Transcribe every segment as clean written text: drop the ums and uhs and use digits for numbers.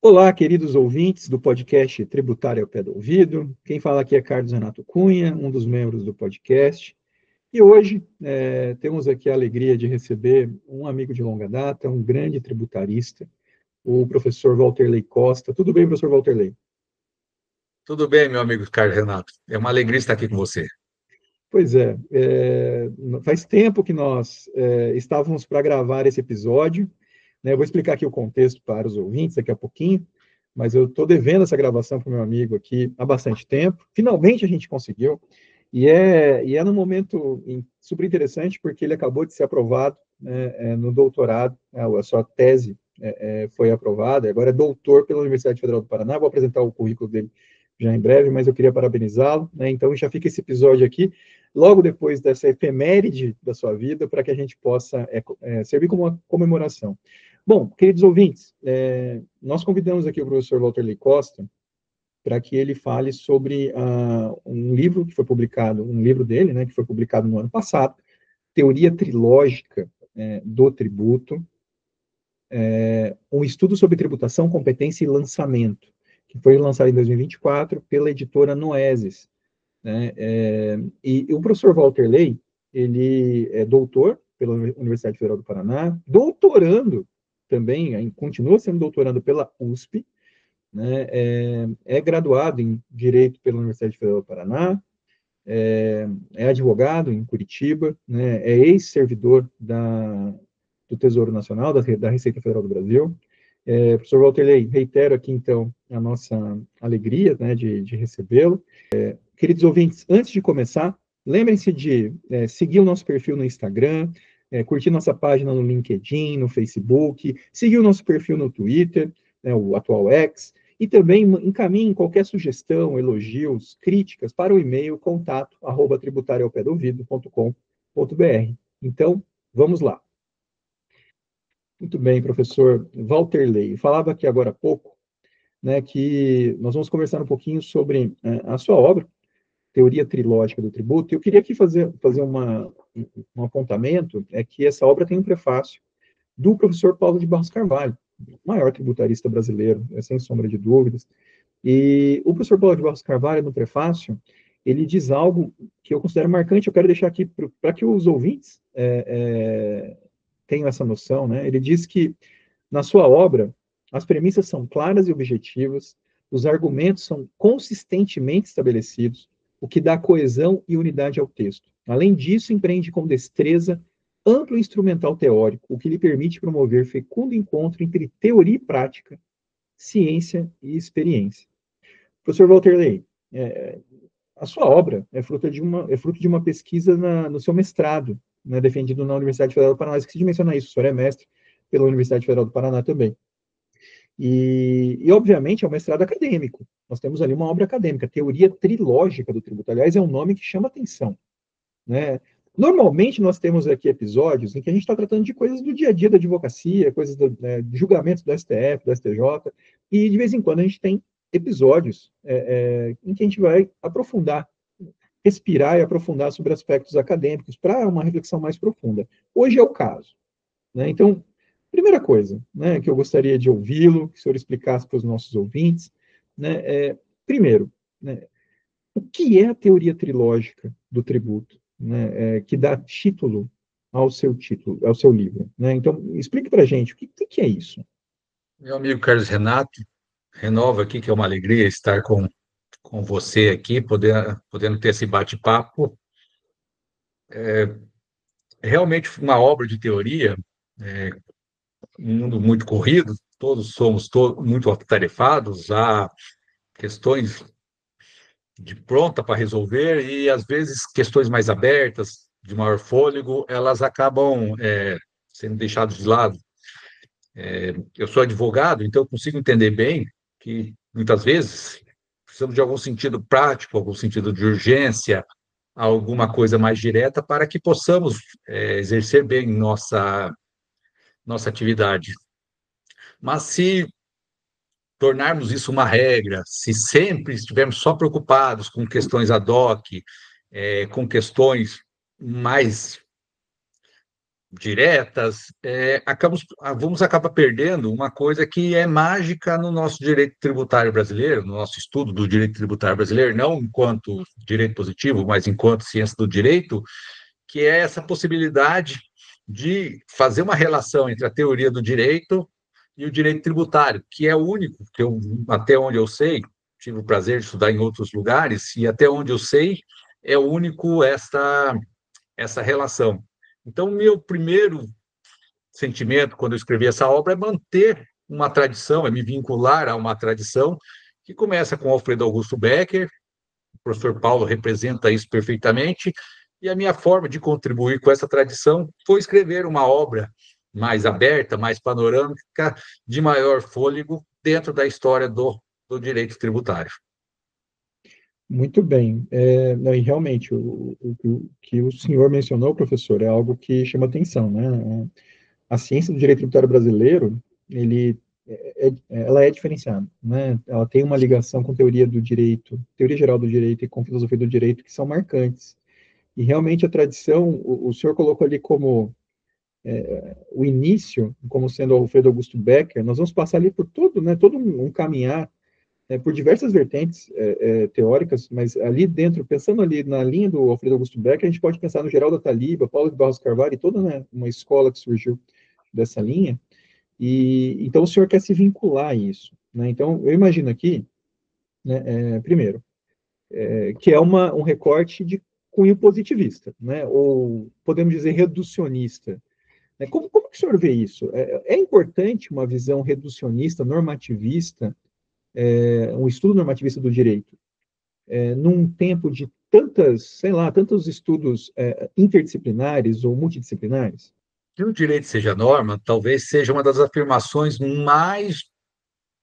Olá, queridos ouvintes do podcast Tributário ao Pé do Ouvido. Quem fala aqui é Carlos Renato Cunha, um dos membros do podcast. E hoje temos aqui a alegria de receber um amigo de longa data, um grande tributarista, o professor Walterley Costa. Tudo bem, professor Walterley? Tudo bem, meu amigo Carlos Renato. É uma alegria estar aqui com você. Pois é, faz tempo que nós estávamos para gravar esse episódio, né? Eu vou explicar aqui o contexto para os ouvintes daqui a pouquinho, mas eu estou devendo essa gravação para o meu amigo aqui há bastante tempo. Finalmente a gente conseguiu, e é num momento super interessante, porque ele acabou de ser aprovado, né, no doutorado, a sua tese foi aprovada, agora é doutor pela Universidade Federal do Paraná. Vou apresentar o currículo dele já em breve, mas eu queria parabenizá-lo, né? Então já fica esse episódio aqui, logo depois dessa efeméride da sua vida, para que a gente possa servir como uma comemoração. Bom, queridos ouvintes, nós convidamos aqui o professor Walterley Costa para que ele fale sobre um livro que foi publicado, um livro dele, né, que foi publicado no ano passado, Teoria Trilógica do Tributo, um estudo sobre tributação, competência e lançamento, que foi lançado em 2024 pela editora Noesis, né? E o professor Walterley, ele é doutor pela Universidade Federal do Paraná, doutorando também, continua sendo doutorando pela USP, né? É graduado em Direito pela Universidade Federal do Paraná, é advogado em Curitiba, né? É ex-servidor do Tesouro Nacional, da Receita Federal do Brasil. Professor Walterley, reitero aqui, então, a nossa alegria, né, de recebê-lo. Queridos ouvintes, antes de começar, lembrem-se de seguir o nosso perfil no Instagram, curtir nossa página no LinkedIn, no Facebook, seguir o nosso perfil no Twitter, né, o atual X, e também encaminhem qualquer sugestão, elogios, críticas para o e-mail contato@tributariaopedoouvido.com.br. Então, vamos lá. Muito bem, professor Walterley. Eu falava aqui agora há pouco, né, que nós vamos conversar um pouquinho sobre a sua obra, Teoria Trilógica do Tributo. Eu queria aqui fazer um apontamento, que essa obra tem um prefácio do professor Paulo de Barros Carvalho, o maior tributarista brasileiro, sem sombra de dúvidas. E o professor Paulo de Barros Carvalho, no prefácio, ele diz algo que eu considero marcante. Eu quero deixar aqui para que os ouvintes tenham essa noção, né? Ele diz que, na sua obra, as premissas são claras e objetivas, os argumentos são consistentemente estabelecidos, o que dá coesão e unidade ao texto. Além disso, empreende com destreza amplo instrumental teórico, o que lhe permite promover fecundo encontro entre teoria e prática, ciência e experiência. Professor Walterley, a sua obra é fruto de uma pesquisa no seu mestrado, né, defendido na Universidade Federal do Paraná. Esqueci de mencionar isso, o senhor é mestre pela Universidade Federal do Paraná também. E, obviamente, é um mestrado acadêmico. Nós temos ali uma obra acadêmica, Teoria Trilógica do Tributo. Aliás, é um nome que chama atenção, né? Normalmente, nós temos aqui episódios em que a gente está tratando de coisas do dia a dia da advocacia, coisas de julgamentos do STF, do STJ, e, de vez em quando, a gente tem episódios em que a gente vai aprofundar, respirar e aprofundar sobre aspectos acadêmicos para uma reflexão mais profunda. Hoje é o caso, né? Então, primeira coisa, né, que eu gostaria de ouvi-lo, que o senhor explicasse para os nossos ouvintes, né, primeiro, né, o que é a teoria trilógica do tributo, né, que dá título, ao seu livro, né? Então, explique para a gente, o que é isso? Meu amigo Carlos Renato, renovo aqui que é uma alegria estar com você aqui, podendo ter esse bate-papo. Realmente uma obra de teoria, um mundo muito corrido, todos somos muito atarefados, há questões de pronta para resolver e, às vezes, questões mais abertas, de maior fôlego, elas acabam sendo deixadas de lado. Eu sou advogado, então eu consigo entender bem que, muitas vezes, precisamos de algum sentido prático, algum sentido de urgência, alguma coisa mais direta para que possamos exercer bem nossa atividade. Mas se tornarmos isso uma regra, se sempre estivermos só preocupados com questões ad hoc, com questões mais diretas, vamos acabar perdendo uma coisa que é mágica no nosso direito tributário brasileiro, no nosso estudo do direito tributário brasileiro, não enquanto direito positivo, mas enquanto ciência do direito, que é essa possibilidade de fazer uma relação entre a teoria do direito e o direito tributário, que é o único, que eu, até onde eu sei, tive o prazer de estudar em outros lugares, e até onde eu sei, é o único essa relação. Então, meu primeiro sentimento quando eu escrevi essa obra é manter uma tradição, é me vincular a uma tradição que começa com Alfredo Augusto Becker, o professor Paulo representa isso perfeitamente, e a minha forma de contribuir com essa tradição foi escrever uma obra mais aberta, mais panorâmica, de maior fôlego dentro da história do direito tributário. Muito bem. Não, e realmente, o que o senhor mencionou, professor, é algo que chama atenção, né? A ciência do direito tributário brasileiro, ela é diferenciada, né? Ela tem uma ligação com teoria do direito, teoria geral do direito e com filosofia do direito que são marcantes. E realmente a tradição, o senhor colocou ali como o início, como sendo o Alfredo Augusto Becker, nós vamos passar ali por todo, né, todo um caminhar por diversas vertentes teóricas, mas ali dentro, pensando ali na linha do Alfredo Augusto Becker, a gente pode pensar no Geraldo Ataliba, Paulo de Barros Carvalho e toda, né, uma escola que surgiu dessa linha, e então o senhor quer se vincular a isso, né? Então eu imagino aqui, né, primeiro, que é um recorte de cunho positivista, né? Ou podemos dizer reducionista. Né? Como que o senhor vê isso? É importante uma visão reducionista, normativista, um estudo normativista do direito, num tempo de tantas, sei lá, tantos estudos interdisciplinares ou multidisciplinares? Que o direito seja norma, talvez seja uma das afirmações mais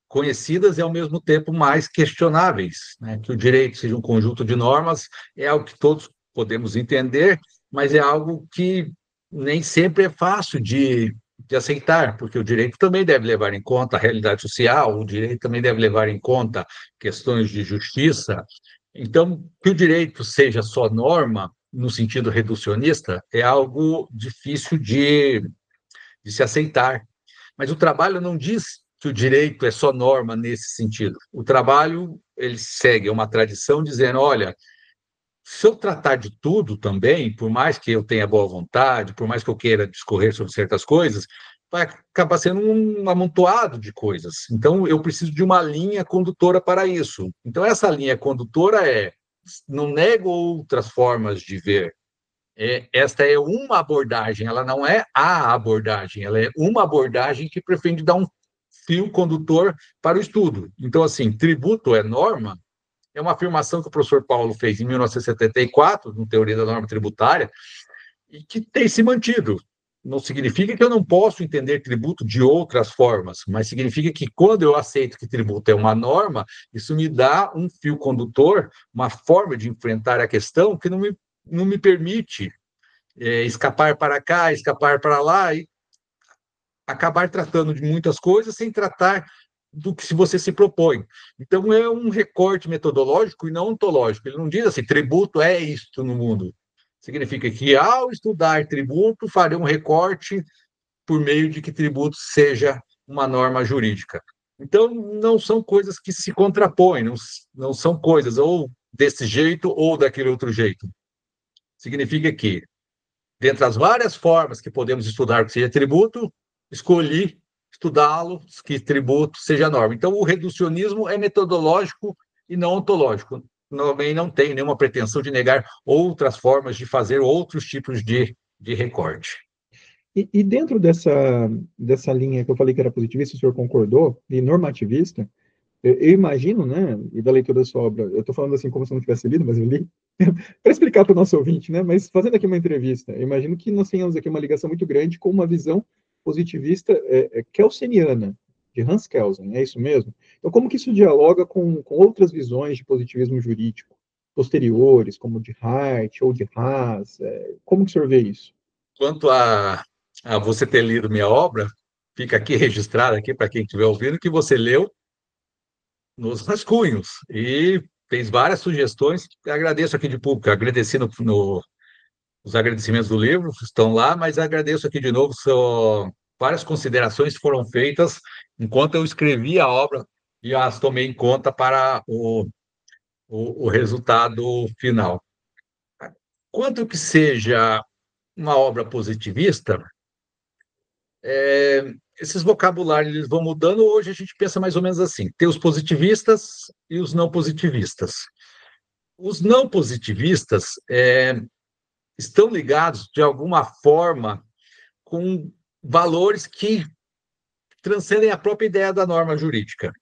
conhecidas e, ao mesmo tempo, mais questionáveis. Né? Que o direito seja um conjunto de normas é algo que todos podemos entender, mas é algo que nem sempre é fácil de aceitar, porque o direito também deve levar em conta a realidade social, o direito também deve levar em conta questões de justiça. Então, que o direito seja só norma, no sentido reducionista, é algo difícil de se aceitar. Mas o trabalho não diz que o direito é só norma nesse sentido. O trabalho, ele segue uma tradição dizendo, olha, se eu tratar de tudo também, por mais que eu tenha boa vontade, por mais que eu queira discorrer sobre certas coisas, vai acabar sendo um amontoado de coisas. Então, eu preciso de uma linha condutora para isso. Então, essa linha condutora não nego outras formas de ver. Esta é uma abordagem, ela não é a abordagem, ela é uma abordagem que pretende dar um fio condutor para o estudo. Então, assim, tributo é norma, é uma afirmação que o professor Paulo fez em 1974, no Teoria da Norma Tributária, e que tem se mantido. Não significa que eu não posso entender tributo de outras formas, mas significa que quando eu aceito que tributo é uma norma, isso me dá um fio condutor, uma forma de enfrentar a questão que não me permite escapar para cá, escapar para lá e acabar tratando de muitas coisas sem tratar do que se você se propõe. Então, é um recorte metodológico e não ontológico. Ele não diz assim, tributo é isto no mundo. Significa que, ao estudar tributo, farei um recorte por meio de que tributo seja uma norma jurídica. Então, não são coisas que se contrapõem, não são coisas ou desse jeito ou daquele outro jeito. Significa que, dentre as várias formas que podemos estudar o que seja tributo, escolhi estudá-lo, que tributo seja norma. Então, o reducionismo é metodológico e não ontológico. Também não tem nenhuma pretensão de negar outras formas de fazer outros tipos de recorte. E dentro dessa linha que eu falei que era positivista, o senhor concordou, e normativista, eu imagino, né, e da leitura da sua obra, eu estou falando assim como se eu não tivesse lido, mas eu li, para explicar para o nosso ouvinte, né, mas fazendo aqui uma entrevista, eu imagino que nós tenhamos aqui uma ligação muito grande com uma visão positivista kelseniana, de Hans Kelsen, é isso mesmo? Então, como que isso dialoga com outras visões de positivismo jurídico posteriores, como de Hart ou de Haas? Como que o senhor vê isso? Quanto a você ter lido minha obra, fica aqui registrado aqui para quem estiver ouvindo que você leu nos rascunhos e fez várias sugestões. Agradeço aqui de público, agradeci os agradecimentos do livro, estão lá, mas agradeço aqui de novo, várias considerações foram feitas enquanto eu escrevi a obra e as tomei em conta para o resultado final. Quanto que seja uma obra positivista, esses vocabulários eles vão mudando. Hoje a gente pensa mais ou menos assim: tem os positivistas e os não positivistas. Os não positivistas estão ligados, de alguma forma, com valores que transcendem a própria ideia da norma jurídica.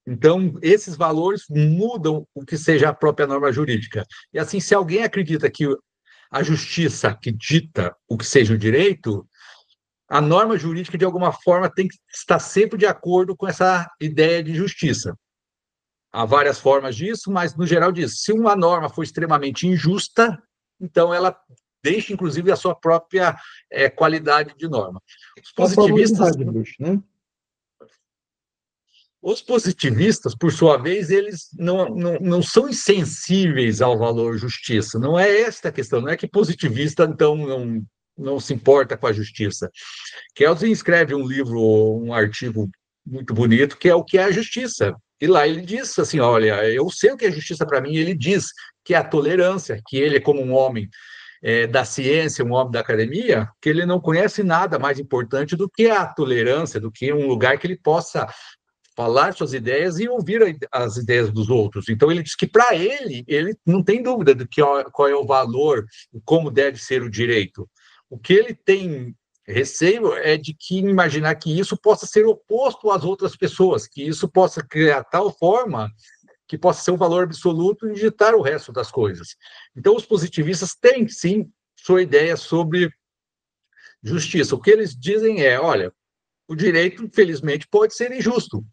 Então, esses valores mudam o que seja a própria norma jurídica. E assim, se alguém acredita que a justiça que dita o que seja o direito, a norma jurídica, de alguma forma, tem que estar sempre de acordo com essa ideia de justiça. Há várias formas disso, mas, no geral, diz: se uma norma for extremamente injusta, então ela deixa, inclusive, a sua própria qualidade de norma. Os positivistas, né? Os positivistas, por sua vez, eles não são insensíveis ao valor justiça. Não é esta a questão. Não é que positivista, então, não se importa com a justiça. Kelsen escreve um livro, um artigo muito bonito, que é o que é a justiça. E lá ele diz assim: olha, eu sei o que é justiça para mim. E ele diz que é a tolerância, que ele, como um homem da ciência, um homem da academia, que ele não conhece nada mais importante do que a tolerância, do que um lugar que ele possa falar suas ideias e ouvir as ideias dos outros. Então, ele diz que, para ele não tem dúvida de qual é o valor, como deve ser o direito. O que ele tem receio é de que imaginar que isso possa ser oposto às outras pessoas, que isso possa criar tal forma que possa ser um valor absoluto e ditar o resto das coisas. Então, os positivistas têm, sim, sua ideia sobre justiça. O que eles dizem é: olha, o direito, infelizmente, pode ser injusto,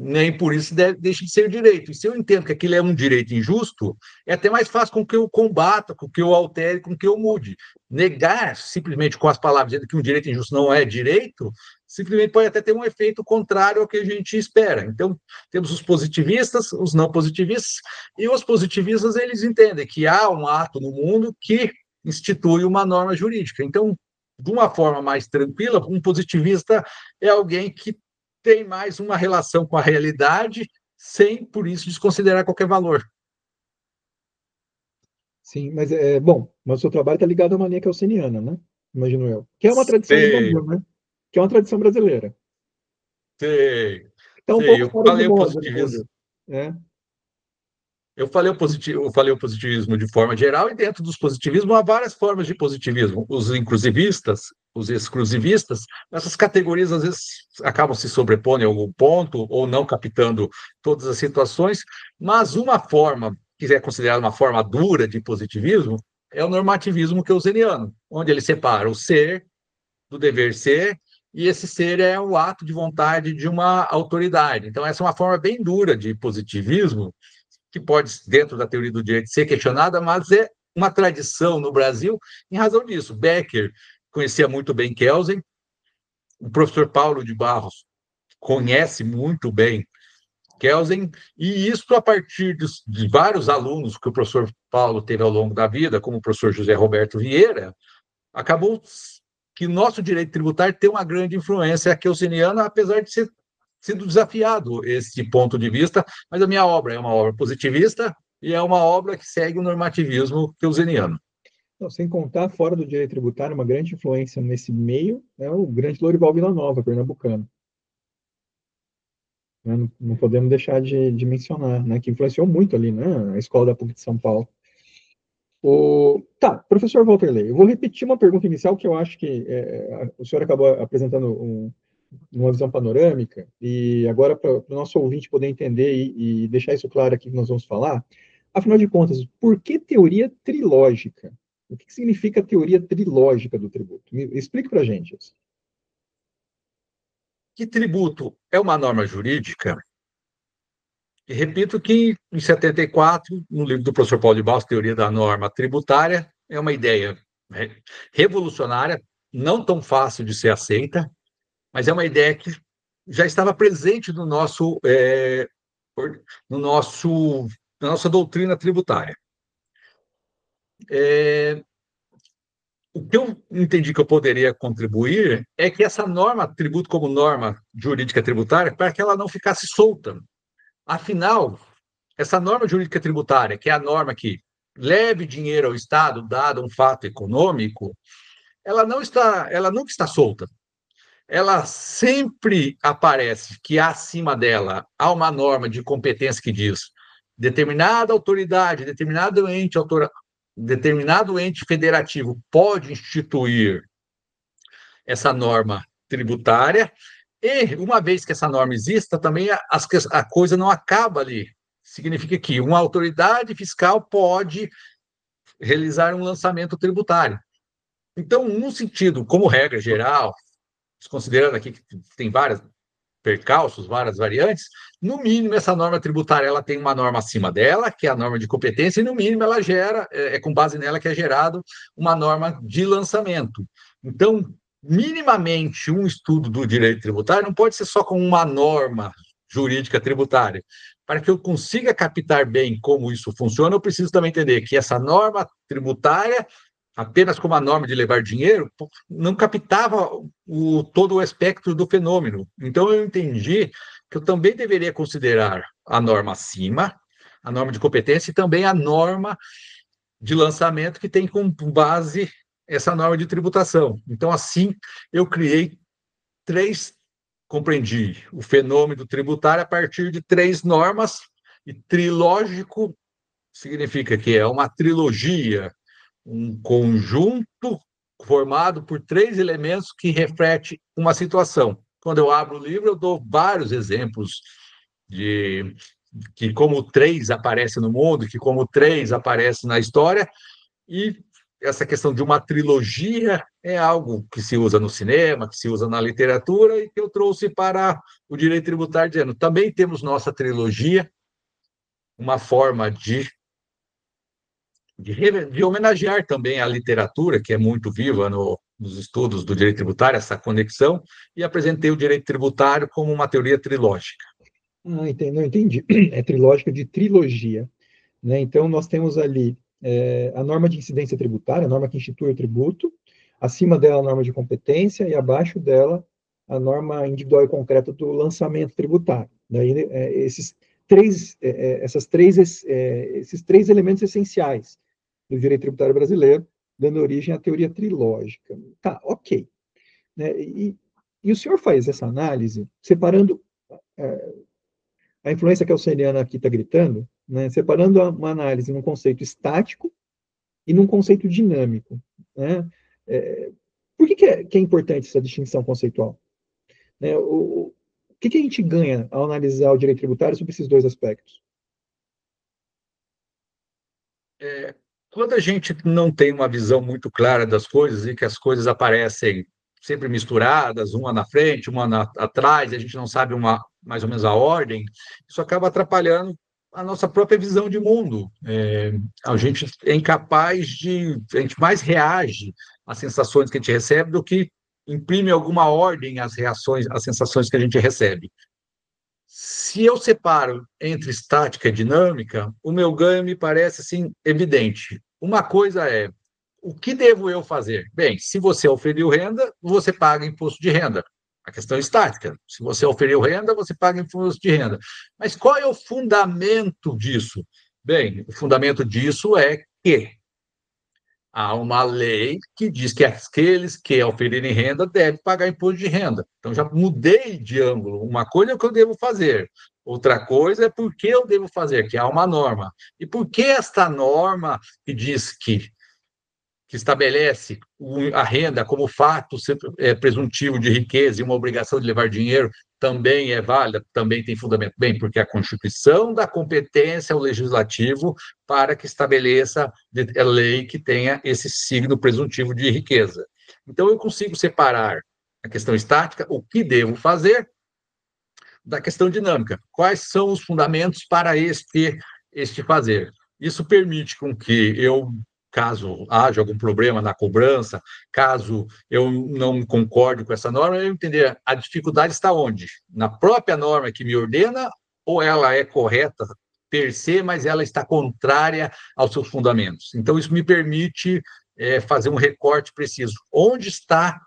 nem por isso deixa de ser direito. E se eu entendo que aquilo é um direito injusto, é até mais fácil com que eu combata, com que eu altere, com que eu mude. Negar, simplesmente com as palavras, dizendo que um direito injusto não é direito, simplesmente pode até ter um efeito contrário ao que a gente espera. Então, temos os positivistas, os não positivistas, e os positivistas, eles entendem que há um ato no mundo que institui uma norma jurídica. Então, de uma forma mais tranquila, um positivista é alguém que tem mais uma relação com a realidade, sem, por isso, desconsiderar qualquer valor. Sim, mas bom, mas o seu trabalho está ligado à mania kelseniana, né? Imagino eu. Que é uma tradição do Sei, Brasil, né? Que é uma tradição brasileira. sei, Está um sei. pouco Eu fora de falei o moda, positivismo. inclusive. Né? Eu falei o positivismo de forma geral, e dentro dos positivismos há várias formas de positivismo. Os inclusivistas, os exclusivistas, essas categorias às vezes acabam se sobrepondo em algum ponto ou não captando todas as situações, mas uma forma, que é considerada uma forma dura de positivismo, é o normativismo keynesiano, onde ele separa o ser do dever ser, e esse ser é o ato de vontade de uma autoridade. Então, essa é uma forma bem dura de positivismo, que pode, dentro da teoria do direito, ser questionada, mas é uma tradição no Brasil em razão disso. Becker conhecia muito bem Kelsen, o professor Paulo de Barros conhece muito bem Kelsen, e isso a partir de vários alunos que o professor Paulo teve ao longo da vida, como o professor José Roberto Vieira, acabou que o nosso direito tributário tem uma grande influência kelseniana, apesar de ser sido desafiado esse ponto de vista, mas a minha obra é uma obra positivista e é uma obra que segue o normativismo kelseniano. Não, sem contar, fora do direito tributário, uma grande influência nesse meio é o grande Lorival Villanova, pernambucano. Né? Não podemos deixar de mencionar, né? Que influenciou muito ali, né? A escola da PUC de São Paulo. Tá, professor Walterley, eu vou repetir uma pergunta inicial que eu acho que o senhor acabou apresentando uma visão panorâmica, e agora, para o nosso ouvinte poder entender e deixar isso claro aqui que nós vamos falar, afinal de contas, por que teoria trilógica? O que significa teoria trilógica do tributo? Explique para a gente isso. Que tributo é uma norma jurídica, e repito que, em 74, no livro do professor Paulo de Barros, Teoria da Norma Tributária, é uma ideia revolucionária, não tão fácil de ser aceita, mas é uma ideia que já estava presente no nosso no nosso, na nossa doutrina tributária. O que eu entendi que eu poderia contribuir é que essa norma, tributo como norma jurídica tributária, para que ela não ficasse solta. Afinal, essa norma jurídica tributária, que é a norma que leve dinheiro ao Estado, dado um fato econômico, ela nunca está solta. Ela sempre aparece que acima dela há uma norma de competência que diz determinada autoridade, determinado ente federativo pode instituir essa norma tributária, e uma vez que essa norma exista, também a coisa não acaba ali. Significa que uma autoridade fiscal pode realizar um lançamento tributário. Então, num sentido, como regra geral, considerando aqui que tem vários percalços, várias variantes, no mínimo essa norma tributária ela tem uma norma acima dela, que é a norma de competência, e no mínimo ela gera, com base nela que é gerado uma norma de lançamento. Então, minimamente, um estudo do direito tributário não pode ser só com uma norma jurídica tributária. Para que eu consiga captar bem como isso funciona, eu preciso também entender que essa norma tributária, apenas como a norma de levar dinheiro, não captava todo o espectro do fenômeno. Então, eu entendi que eu também deveria considerar a norma acima, a norma de competência e também a norma de lançamento que tem como base essa norma de tributação. Então, assim, eu compreendi o fenômeno tributário a partir de 3 normas, e trilógico significa que é uma trilogia, um conjunto formado por 3 elementos que reflete uma situação. Quando eu abro o livro, eu dou vários exemplos de que como 3 aparece no mundo, que como 3 aparece na história, e essa questão de uma trilogia é algo que se usa no cinema, que se usa na literatura, e que eu trouxe para o direito tributário, dizendo, também temos nossa trilogia, uma forma de homenagear também a literatura, que é muito viva nos estudos do direito tributário, essa conexão, e apresentei o direito tributário como uma teoria trilógica. Não entendi. É trilógica de trilogia. Né? Então, nós temos ali a norma de incidência tributária, a norma que institui o tributo, acima dela a norma de competência e abaixo dela a norma individual e concreta do lançamento tributário. Daí, esses três elementos essenciais do direito tributário brasileiro, dando origem à teoria trilógica. Tá, ok. Né? E o senhor faz essa análise separando a influência que a Auxiliana aqui está gritando, né? Separando uma análise num conceito estático e num conceito dinâmico. Né? Por que é importante essa distinção conceitual? Né? O que a gente ganha ao analisar o direito tributário sobre esses 2 aspectos? Quando a gente não tem uma visão muito clara das coisas e que as coisas aparecem sempre misturadas, uma na frente, atrás, e a gente não sabe mais ou menos a ordem, isso acaba atrapalhando a nossa própria visão de mundo. A gente é incapaz a gente mais reage às sensações que a gente recebe do que imprime alguma ordem às reações, às sensações que a gente recebe. Se eu separo entre estática e dinâmica, o meu ganho me parece assim evidente. Uma coisa é, o que devo eu fazer? Bem, se você oferiu renda, você paga imposto de renda. A questão é estática. Se você oferiu renda, você paga imposto de renda. Mas qual é o fundamento disso? Bem, o fundamento disso é que há uma lei que diz que aqueles que oferirem renda devem pagar imposto de renda. Então, já mudei de ângulo. Uma coisa é o que eu devo fazer, outra coisa é por que eu devo fazer, que há uma norma. E por que esta norma que diz que estabelece a renda como fato presuntivo de riqueza e uma obrigação de levar dinheiro também é válida, também tem fundamento. Bem, porque a Constituição dá competência ao Legislativo para que estabeleça a lei que tenha esse signo presuntivo de riqueza. Então, eu consigo separar a questão estática, o que devo fazer, da questão dinâmica. Quais são os fundamentos para este fazer? Isso permite com que eu, caso haja algum problema na cobrança, caso eu não concorde com essa norma, eu entender a dificuldade está onde? Na própria norma que me ordena ou ela é correta per se, mas ela está contrária aos seus fundamentos. Então, isso me permite fazer um recorte preciso. Onde está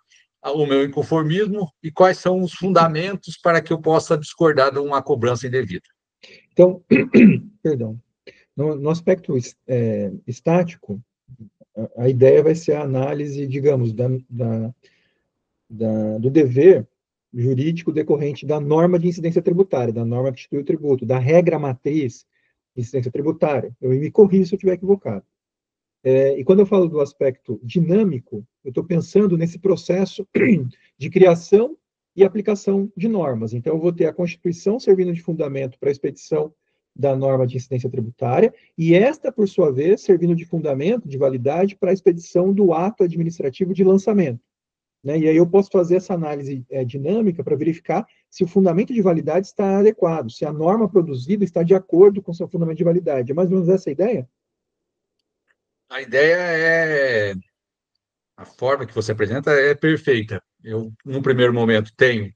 o meu inconformismo e quais são os fundamentos para que eu possa discordar de uma cobrança indevida? Então, perdão, no aspecto estático, a ideia vai ser a análise, digamos, do dever jurídico decorrente da norma de incidência tributária, da norma que institui o tributo, da regra matriz de incidência tributária. Eu me corrijo se eu estiver equivocado. E quando eu falo do aspecto dinâmico, eu estou pensando nesse processo de criação e aplicação de normas. Então, eu vou ter a Constituição servindo de fundamento para a expedição da norma de incidência tributária, e esta, por sua vez, servindo de fundamento, de validade, para a expedição do ato administrativo de lançamento. Né? E aí eu posso fazer essa análise dinâmica para verificar se o fundamento de validade está adequado, se a norma produzida está de acordo com o seu fundamento de validade. É mais ou menos essa a ideia? A ideia é... A forma que você apresenta é perfeita. Eu, num primeiro momento, tenho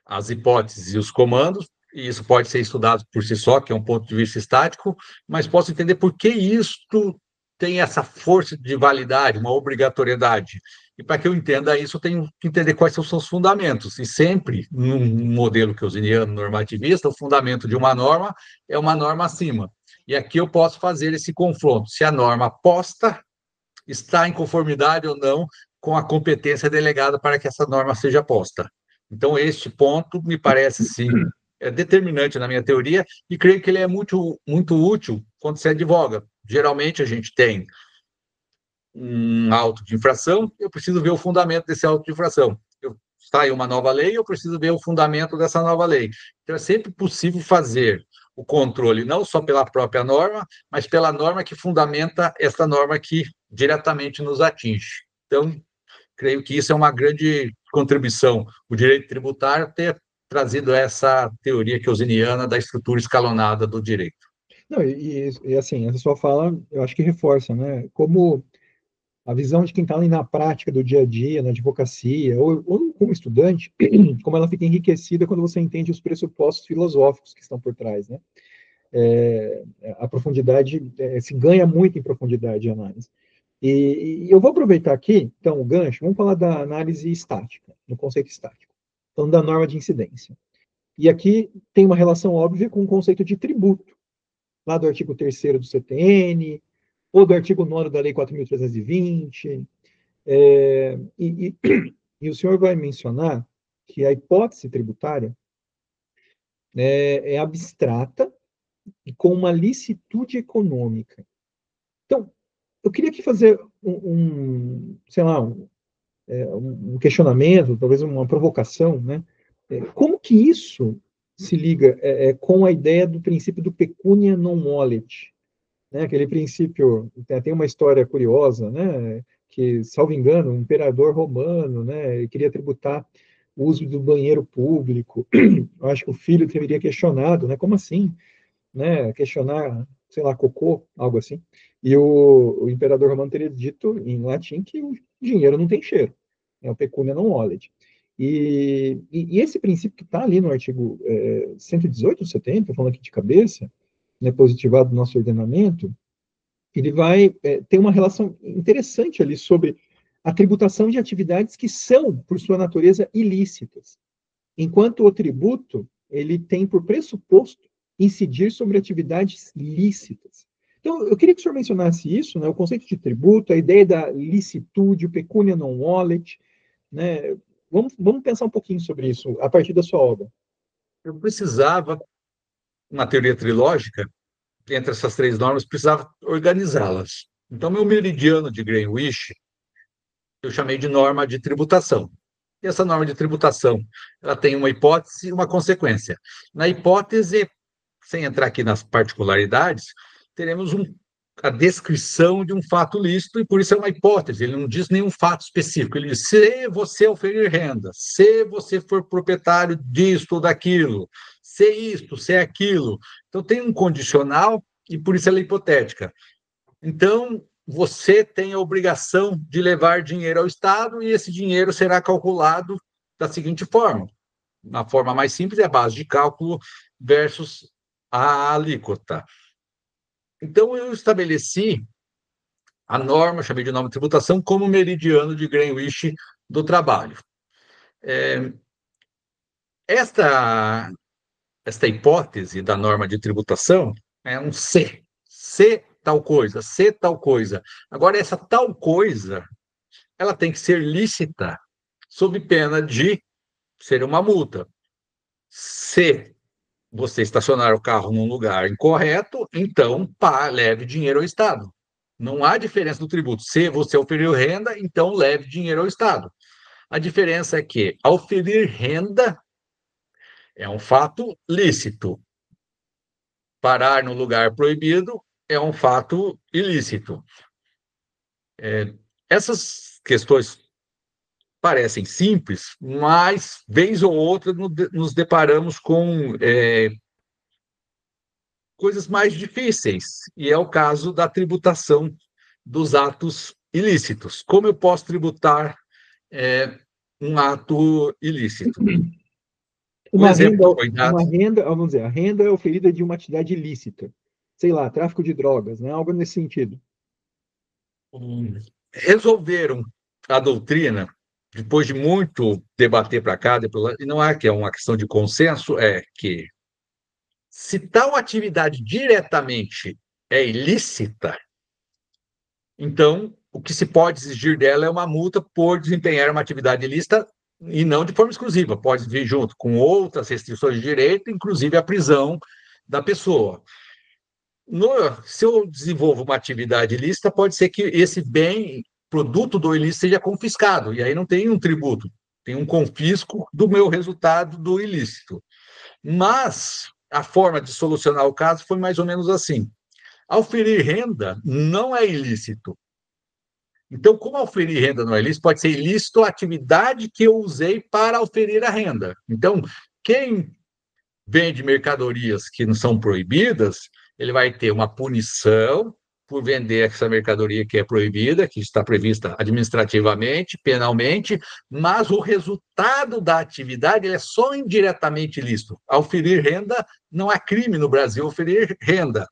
as hipóteses e os comandos, e isso pode ser estudado por si só, que é um ponto de vista estático, mas posso entender por que isto tem essa força de validade, uma obrigatoriedade. E para que eu entenda isso, eu tenho que entender quais são os seus fundamentos. E sempre, num modelo keynesiano normativista, o fundamento de uma norma é uma norma acima. E aqui eu posso fazer esse confronto, se a norma posta está em conformidade ou não com a competência delegada para que essa norma seja posta. Então, este ponto me parece, sim, determinante na minha teoria e creio que ele é muito, muito útil quando se advoga. Geralmente, a gente tem um auto de infração, eu preciso ver o fundamento desse auto de infração. Sai uma nova lei, eu preciso ver o fundamento dessa nova lei. Então, é sempre possível fazer o controle, não só pela própria norma, mas pela norma que fundamenta essa norma que diretamente nos atinge. Então, creio que isso é uma grande contribuição. O direito tributário ter trazido essa teoria keynesiana da estrutura escalonada do direito. Não, e assim, essa sua fala, eu acho que reforça, né? Como a visão de quem está ali na prática do dia a dia, na advocacia, ou como estudante, como ela fica enriquecida quando você entende os pressupostos filosóficos que estão por trás, né? A profundidade, se ganha muito em profundidade de análise. E eu vou aproveitar aqui, então, o gancho, vamos falar da análise estática, no conceito estático, então, da norma de incidência. E aqui tem uma relação óbvia com o conceito de tributo, lá do artigo 3º do CTN, ou do artigo 9º da Lei 4.320, e o senhor vai mencionar que a hipótese tributária é abstrata e com uma licitude econômica. Então, eu queria aqui fazer sei lá, um questionamento, talvez uma provocação, né? Como que isso se liga com a ideia do princípio do pecunia non olet, né? Aquele princípio, tem uma história curiosa, né? Que, salvo engano, um imperador romano, né? Queria tributar o uso do banheiro público. Eu acho que o filho teria questionado, né? Como assim? Né? Questionar, sei lá, cocô, algo assim. E o imperador romano teria dito em latim que o dinheiro não tem cheiro, o pecunia non olet. E esse princípio que está ali no artigo 118 ou 70, falando aqui de cabeça, né, positivado do nosso ordenamento, ele vai ter uma relação interessante ali sobre a tributação de atividades que são, por sua natureza, ilícitas, enquanto o tributo ele tem por pressuposto incidir sobre atividades lícitas. Então, eu queria que o senhor mencionasse isso, né, o conceito de tributo, a ideia da licitude, o pecunia non olet, né? Vamos pensar um pouquinho sobre isso a partir da sua obra. Eu precisava, uma teoria trilógica, entre essas três normas, precisava organizá-las. Então, meu meridiano de Greenwich, eu chamei de norma de tributação. E essa norma de tributação, ela tem uma hipótese e uma consequência. Na hipótese, sem entrar aqui nas particularidades, teremos a descrição de um fato lícito, e por isso é uma hipótese, ele não diz nenhum fato específico, ele diz, se você oferir renda, se você for proprietário disto ou daquilo, se isto, se aquilo. Então, tem um condicional, e por isso ela é hipotética. Então, você tem a obrigação de levar dinheiro ao Estado, e esse dinheiro será calculado da seguinte forma. na forma mais simples, é a base de cálculo versus a alíquota. Então, eu estabeleci a norma, chamei de norma de tributação, como meridiano de Greenwich do trabalho. Esta hipótese da norma de tributação é um C. C tal coisa, C tal coisa. Agora, essa tal coisa, ela tem que ser lícita, sob pena de ser uma multa. Se você estacionar o carro num lugar incorreto, então leve dinheiro ao Estado. Não há diferença do tributo. Se você oferir renda, então leve dinheiro ao Estado. A diferença é que, ao oferir renda, é um fato lícito. Parar no lugar proibido é um fato ilícito. Essas questões parecem simples, mas, vez ou outra, nos deparamos com coisas mais difíceis, e é o caso da tributação dos atos ilícitos. Como eu posso tributar um ato ilícito? O exemplo que foi dado. Vamos dizer, a renda é oferida de uma atividade ilícita. Sei lá, tráfico de drogas, né? Algo nesse sentido. Resolveram a doutrina, depois de muito debater para cá, e não é que é uma questão de consenso, é que se tal atividade diretamente é ilícita, então o que se pode exigir dela é uma multa por desempenhar uma atividade ilícita e não de forma exclusiva, pode vir junto com outras restrições de direito, inclusive a prisão da pessoa. Se eu desenvolvo uma atividade ilícita, pode ser que esse bem, produto do ilícito, seja confiscado, e aí não tem um tributo, tem um confisco do meu resultado do ilícito. Mas a forma de solucionar o caso foi mais ou menos assim. Auferir renda não é ilícito. Então, como auferir renda não é ilícito, pode ser ilícito a atividade que eu usei para auferir a renda. Então, quem vende mercadorias que não são proibidas, ele vai ter uma punição por vender essa mercadoria que é proibida, que está prevista administrativamente, penalmente, mas o resultado da atividade é só indiretamente ilícito. Auferir renda não é crime no Brasil, auferir renda.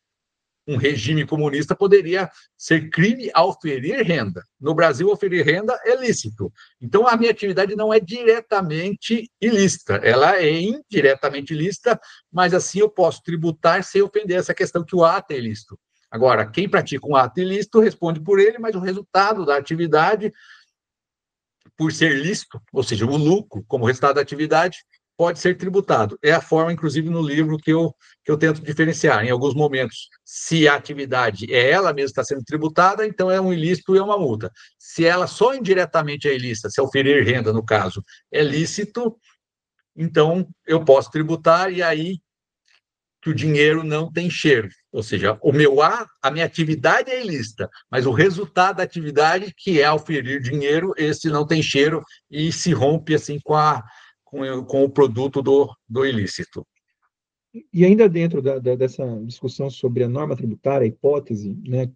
Um regime comunista poderia ser crime auferir renda. No Brasil, auferir renda é lícito. Então, a minha atividade não é diretamente ilícita, ela é indiretamente ilícita, mas assim eu posso tributar sem ofender essa questão que o ato é ilícito. Agora, quem pratica um ato ilícito responde por ele, mas o resultado da atividade, por ser lícito, ou seja, o lucro como resultado da atividade, pode ser tributado. É a forma, inclusive, no livro que eu tento diferenciar. Em alguns momentos, se a atividade é ela mesma que está sendo tributada, então é um ilícito e é uma multa. Se ela só indiretamente é ilícita, se oferir renda, no caso, é lícito, então eu posso tributar e aí que o dinheiro não tem cheiro. Ou seja, a minha atividade é ilícita, mas o resultado da atividade, que é oferir dinheiro, esse não tem cheiro e se rompe assim com o produto do ilícito. E ainda dentro dessa discussão sobre a norma tributária, a hipótese, né,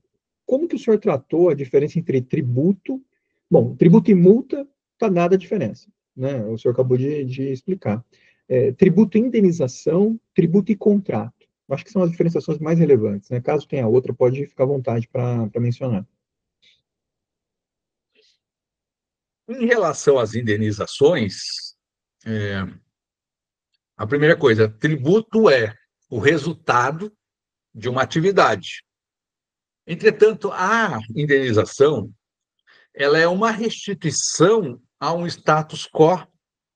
como que o senhor tratou a diferença entre tributo? Bom, tributo e multa, está nada a diferença, né? O senhor acabou de explicar. Tributo e indenização, tributo e contrato. Acho que são as diferenciações mais relevantes, né? Caso tenha outra, pode ficar à vontade para mencionar. Em relação às indenizações, a primeira coisa, tributo é o resultado de uma atividade. Entretanto, a indenização, ela é uma restituição a um status quo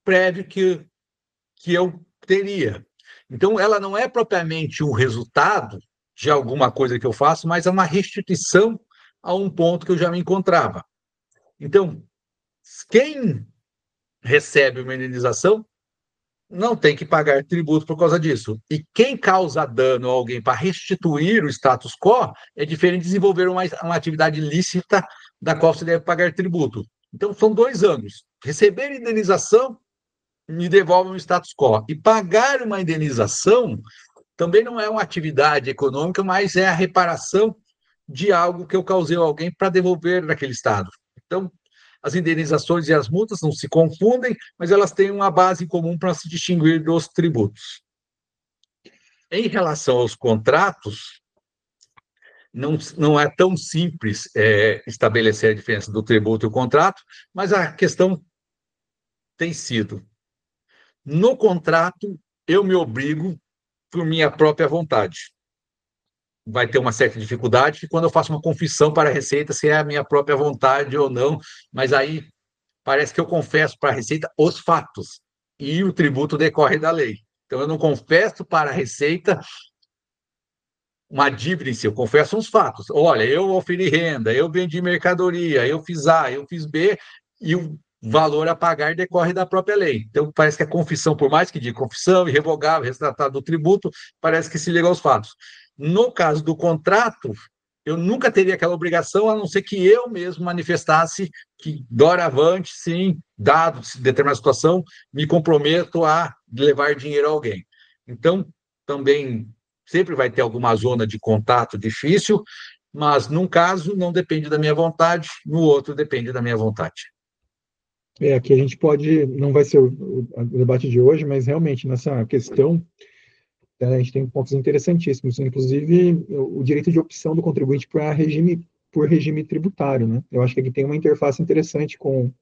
prévio que eu teria. Então, ela não é propriamente um resultado de alguma coisa que eu faço, mas é uma restituição a um ponto que eu já me encontrava. Então, quem recebe uma indenização não tem que pagar tributo por causa disso. E quem causa dano a alguém para restituir o status quo é diferente de desenvolver uma atividade ilícita da qual se deve pagar tributo. Então, são 2 ângulos. Receber indenização me devolve um status quo. E pagar uma indenização também não é uma atividade econômica, mas é a reparação de algo que eu causei a alguém para devolver naquele estado. Então, as indenizações e as multas não se confundem, mas elas têm uma base em comum para se distinguir dos tributos. Em relação aos contratos, não é tão simples estabelecer a diferença do tributo e o contrato, mas a questão tem sido: no contrato, eu me obrigo por minha própria vontade. Vai ter uma certa dificuldade que quando eu faço uma confissão para a Receita, se é a minha própria vontade ou não, mas aí parece que eu confesso para a Receita os fatos e o tributo decorre da lei. Então, eu não confesso para a Receita uma dívida em si, eu confesso uns fatos. Olha, eu oferi renda, eu vendi mercadoria, eu fiz A, eu fiz B, e o valor a pagar decorre da própria lei. Então, parece que a confissão, por mais que diga confissão, irrevogável, retratado do tributo, parece que se liga aos fatos. No caso do contrato, eu nunca teria aquela obrigação, a não ser que eu mesmo manifestasse que, doravante, sim, dado determinada situação, me comprometo a levar dinheiro a alguém. Então, também sempre vai ter alguma zona de contato difícil, mas num caso não depende da minha vontade, no outro depende da minha vontade. Aqui a gente pode, não vai ser o debate de hoje, mas realmente nessa questão, a gente tem pontos interessantíssimos, inclusive o direito de opção do contribuinte por regime tributário, né? Eu acho que aqui tem uma interface interessante com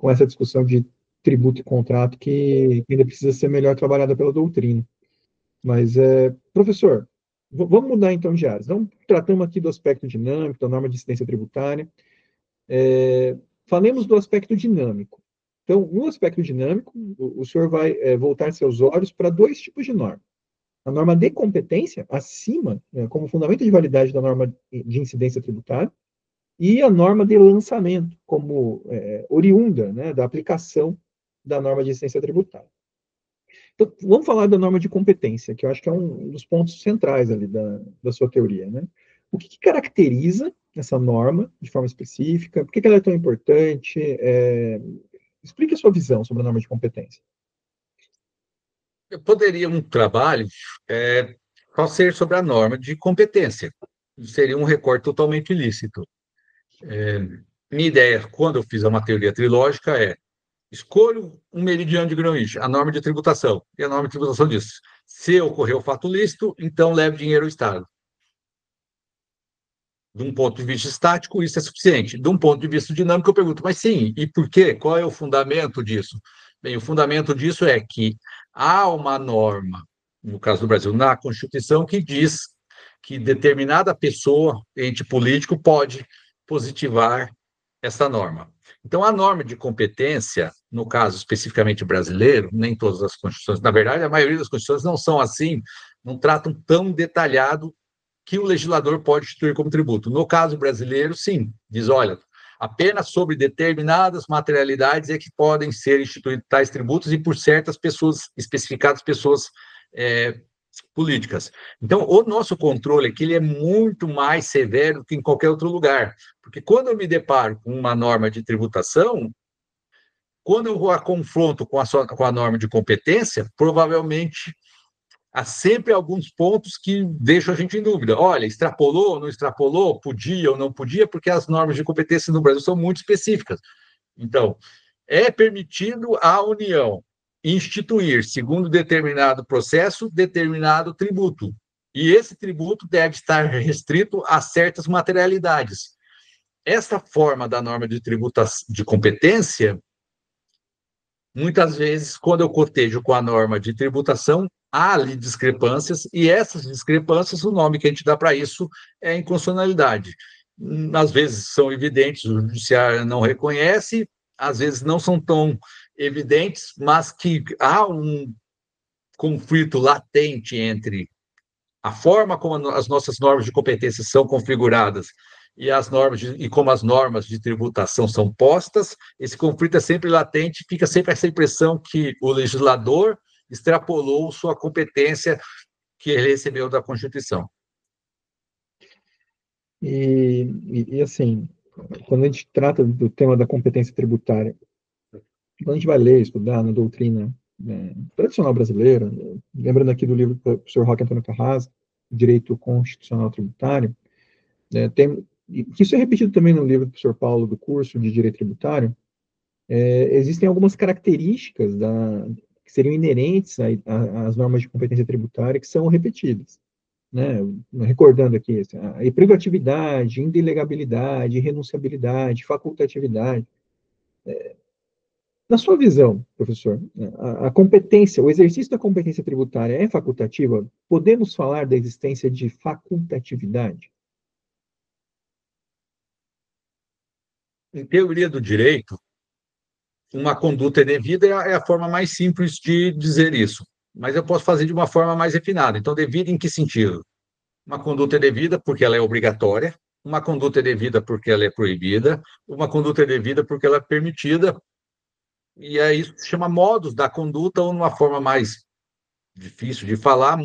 essa discussão de tributo e contrato que ainda precisa ser melhor trabalhada pela doutrina. Mas, professor, vamos mudar então de áreas. Então, tratamos aqui do aspecto dinâmico, da norma de incidência tributária. Falemos do aspecto dinâmico. Então, no aspecto dinâmico, o senhor vai voltar seus olhos para dois tipos de norma. A norma de competência, acima, como fundamento de validade da norma de incidência tributária, e a norma de lançamento, como oriunda, né, da aplicação da norma de incidência tributária. Então, vamos falar da norma de competência, que eu acho que é um dos pontos centrais ali da sua teoria, né? O que caracteriza essa norma de forma específica? Por que ela é tão importante? Explique a sua visão sobre a norma de competência. Eu poderia um trabalho só ser sobre a norma de competência. Seria um recorte totalmente ilícito. Minha ideia, quando eu fiz uma teoria trilógica, escolho um meridiano de Greenwich, a norma de tributação. E a norma de tributação diz: se ocorrer o fato lícito, então leve dinheiro ao Estado. De um ponto de vista estático, isso é suficiente. De um ponto de vista dinâmico, eu pergunto, mas sim, e por quê? Qual é o fundamento disso? Bem, o fundamento disso é que há uma norma, no caso do Brasil, na Constituição, que diz que determinada pessoa, ente político, pode positivar essa norma. Então, a norma de competência, no caso especificamente brasileiro, nem todas as constituições, na verdade, a maioria das constituições não são assim, não tratam tão detalhado que o legislador pode instituir como tributo. No caso brasileiro, sim, diz, olha, apenas sobre determinadas materialidades é que podem ser instituídos tais tributos e por certas pessoas, especificadas pessoas políticas. Então, o nosso controle aqui ele é muito mais severo do que em qualquer outro lugar, porque quando eu me deparo com uma norma de tributação, quando eu a confronto com a norma de competência, provavelmente há sempre alguns pontos que deixam a gente em dúvida. Olha, extrapolou, não extrapolou, podia ou não podia, porque as normas de competência no Brasil são muito específicas. Então, é permitido à União instituir, segundo determinado processo, determinado tributo. E esse tributo deve estar restrito a certas materialidades. Essa forma da norma de tributação de competência, muitas vezes, quando eu cotejo com a norma de tributação, há ali discrepâncias, e essas discrepâncias, o nome que a gente dá para isso é inconstitucionalidade. Às vezes são evidentes, o judiciário não reconhece, às vezes não são tão evidentes, mas que há um conflito latente entre a forma como as nossas normas de competência são configuradas e como as normas de tributação são postas, esse conflito é sempre latente, fica sempre essa impressão que o legislador extrapolou sua competência que ele recebeu da Constituição. Assim, quando a gente trata do tema da competência tributária, quando a gente vai ler, estudar na doutrina tradicional brasileira, lembrando aqui do livro do professor Roque Antônio Carrasco, Direito Constitucional Tributário, tem e que isso é repetido também no livro do professor Paulo, do curso de Direito Tributário, existem algumas características que seriam inerentes às normas de competência tributária que são repetidas, né? Recordando aqui, assim, a privatividade, indelegabilidade, renunciabilidade, facultatividade. Na sua visão, professor, a competência, o exercício da competência tributária é facultativa? Podemos falar da existência de facultatividade? Em teoria do direito, uma conduta é devida é a forma mais simples de dizer isso. Mas eu posso fazer de uma forma mais refinada. Então, devida em que sentido? Uma conduta é devida porque ela é obrigatória, uma conduta é devida porque ela é proibida, uma conduta é devida porque ela é permitida, e aí isso se chama modos da conduta, ou numa forma mais difícil de falar,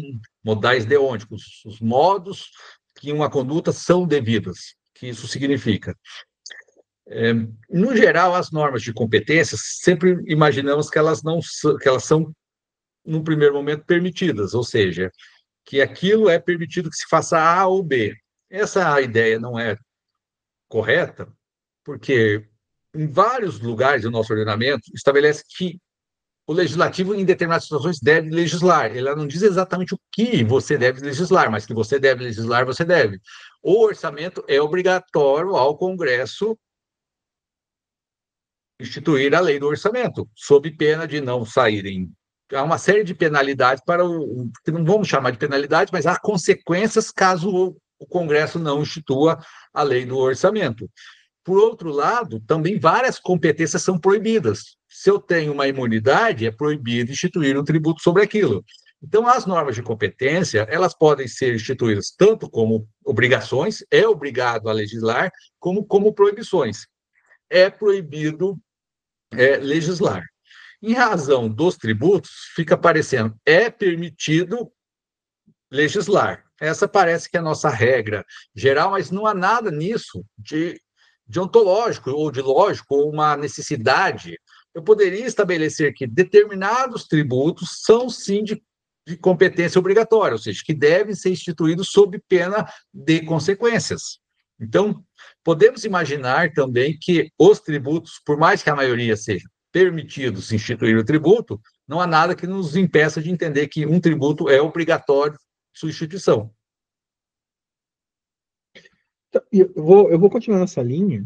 modais deonticos, os modos que uma conduta são devidas, que isso significa. No geral, as normas de competência, sempre imaginamos que elas não que elas são, no primeiro momento, permitidas, ou seja, que aquilo é permitido que se faça A ou B. Essa ideia não é correta, porque em vários lugares do nosso ordenamento estabelece que o legislativo, em determinadas situações, deve legislar. Ela não diz exatamente o que você deve legislar, mas que você deve legislar, você deve. O orçamento é obrigatório ao Congresso instituir a lei do orçamento, sob pena de não saírem. Há uma série de penalidades para que não vamos chamar de penalidade, mas há consequências caso o Congresso não institua a lei do orçamento. Por outro lado, também várias competências são proibidas. Se eu tenho uma imunidade, é proibido instituir um tributo sobre aquilo. Então, as normas de competência, elas podem ser instituídas tanto como obrigações, é obrigado a legislar, como proibições. É proibido legislar. Em razão dos tributos, fica parecendo, é permitido legislar. Essa parece que é a nossa regra geral, mas não há nada nisso de ontológico ou de lógico, ou uma necessidade. Eu poderia estabelecer que determinados tributos são, sim, de competência obrigatória, ou seja, que devem ser instituídos sob pena de consequências. Então, podemos imaginar também que os tributos, por mais que a maioria seja permitidos instituir o tributo, não há nada que nos impeça de entender que um tributo é obrigatório sua instituição. Então, eu vou continuar nessa linha,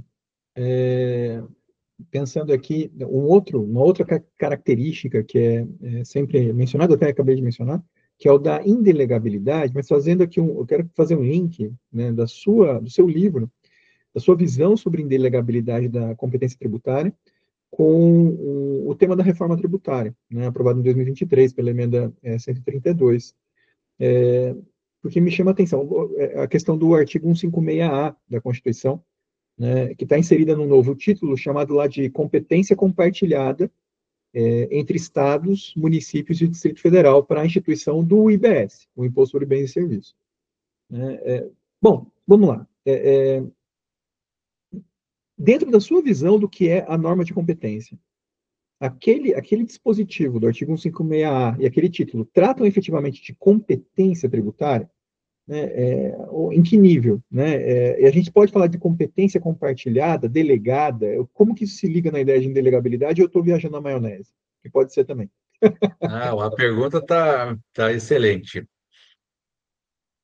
pensando aqui uma outra característica que é sempre mencionada, até acabei de mencionar, que é o da indelegabilidade, mas fazendo aqui eu quero fazer um link, né, do seu livro, da sua visão sobre indelegabilidade da competência tributária, com o tema da reforma tributária, né, aprovado em 2023 pela emenda 132. Porque me chama a atenção a questão do artigo 156A da Constituição, né, que está inserida num novo título chamado lá de competência compartilhada entre estados, municípios e Distrito Federal para a instituição do IBS, o Imposto sobre Bens e Serviços. Bom, vamos lá. Dentro da sua visão do que é a norma de competência, aquele dispositivo do artigo 156A e aquele título tratam efetivamente de competência tributária? Né, em que nível? Né? E a gente pode falar de competência compartilhada, delegada, como que isso se liga na ideia de indelegabilidade? Eu estou viajando na maionese, que pode ser também. A pergunta tá excelente.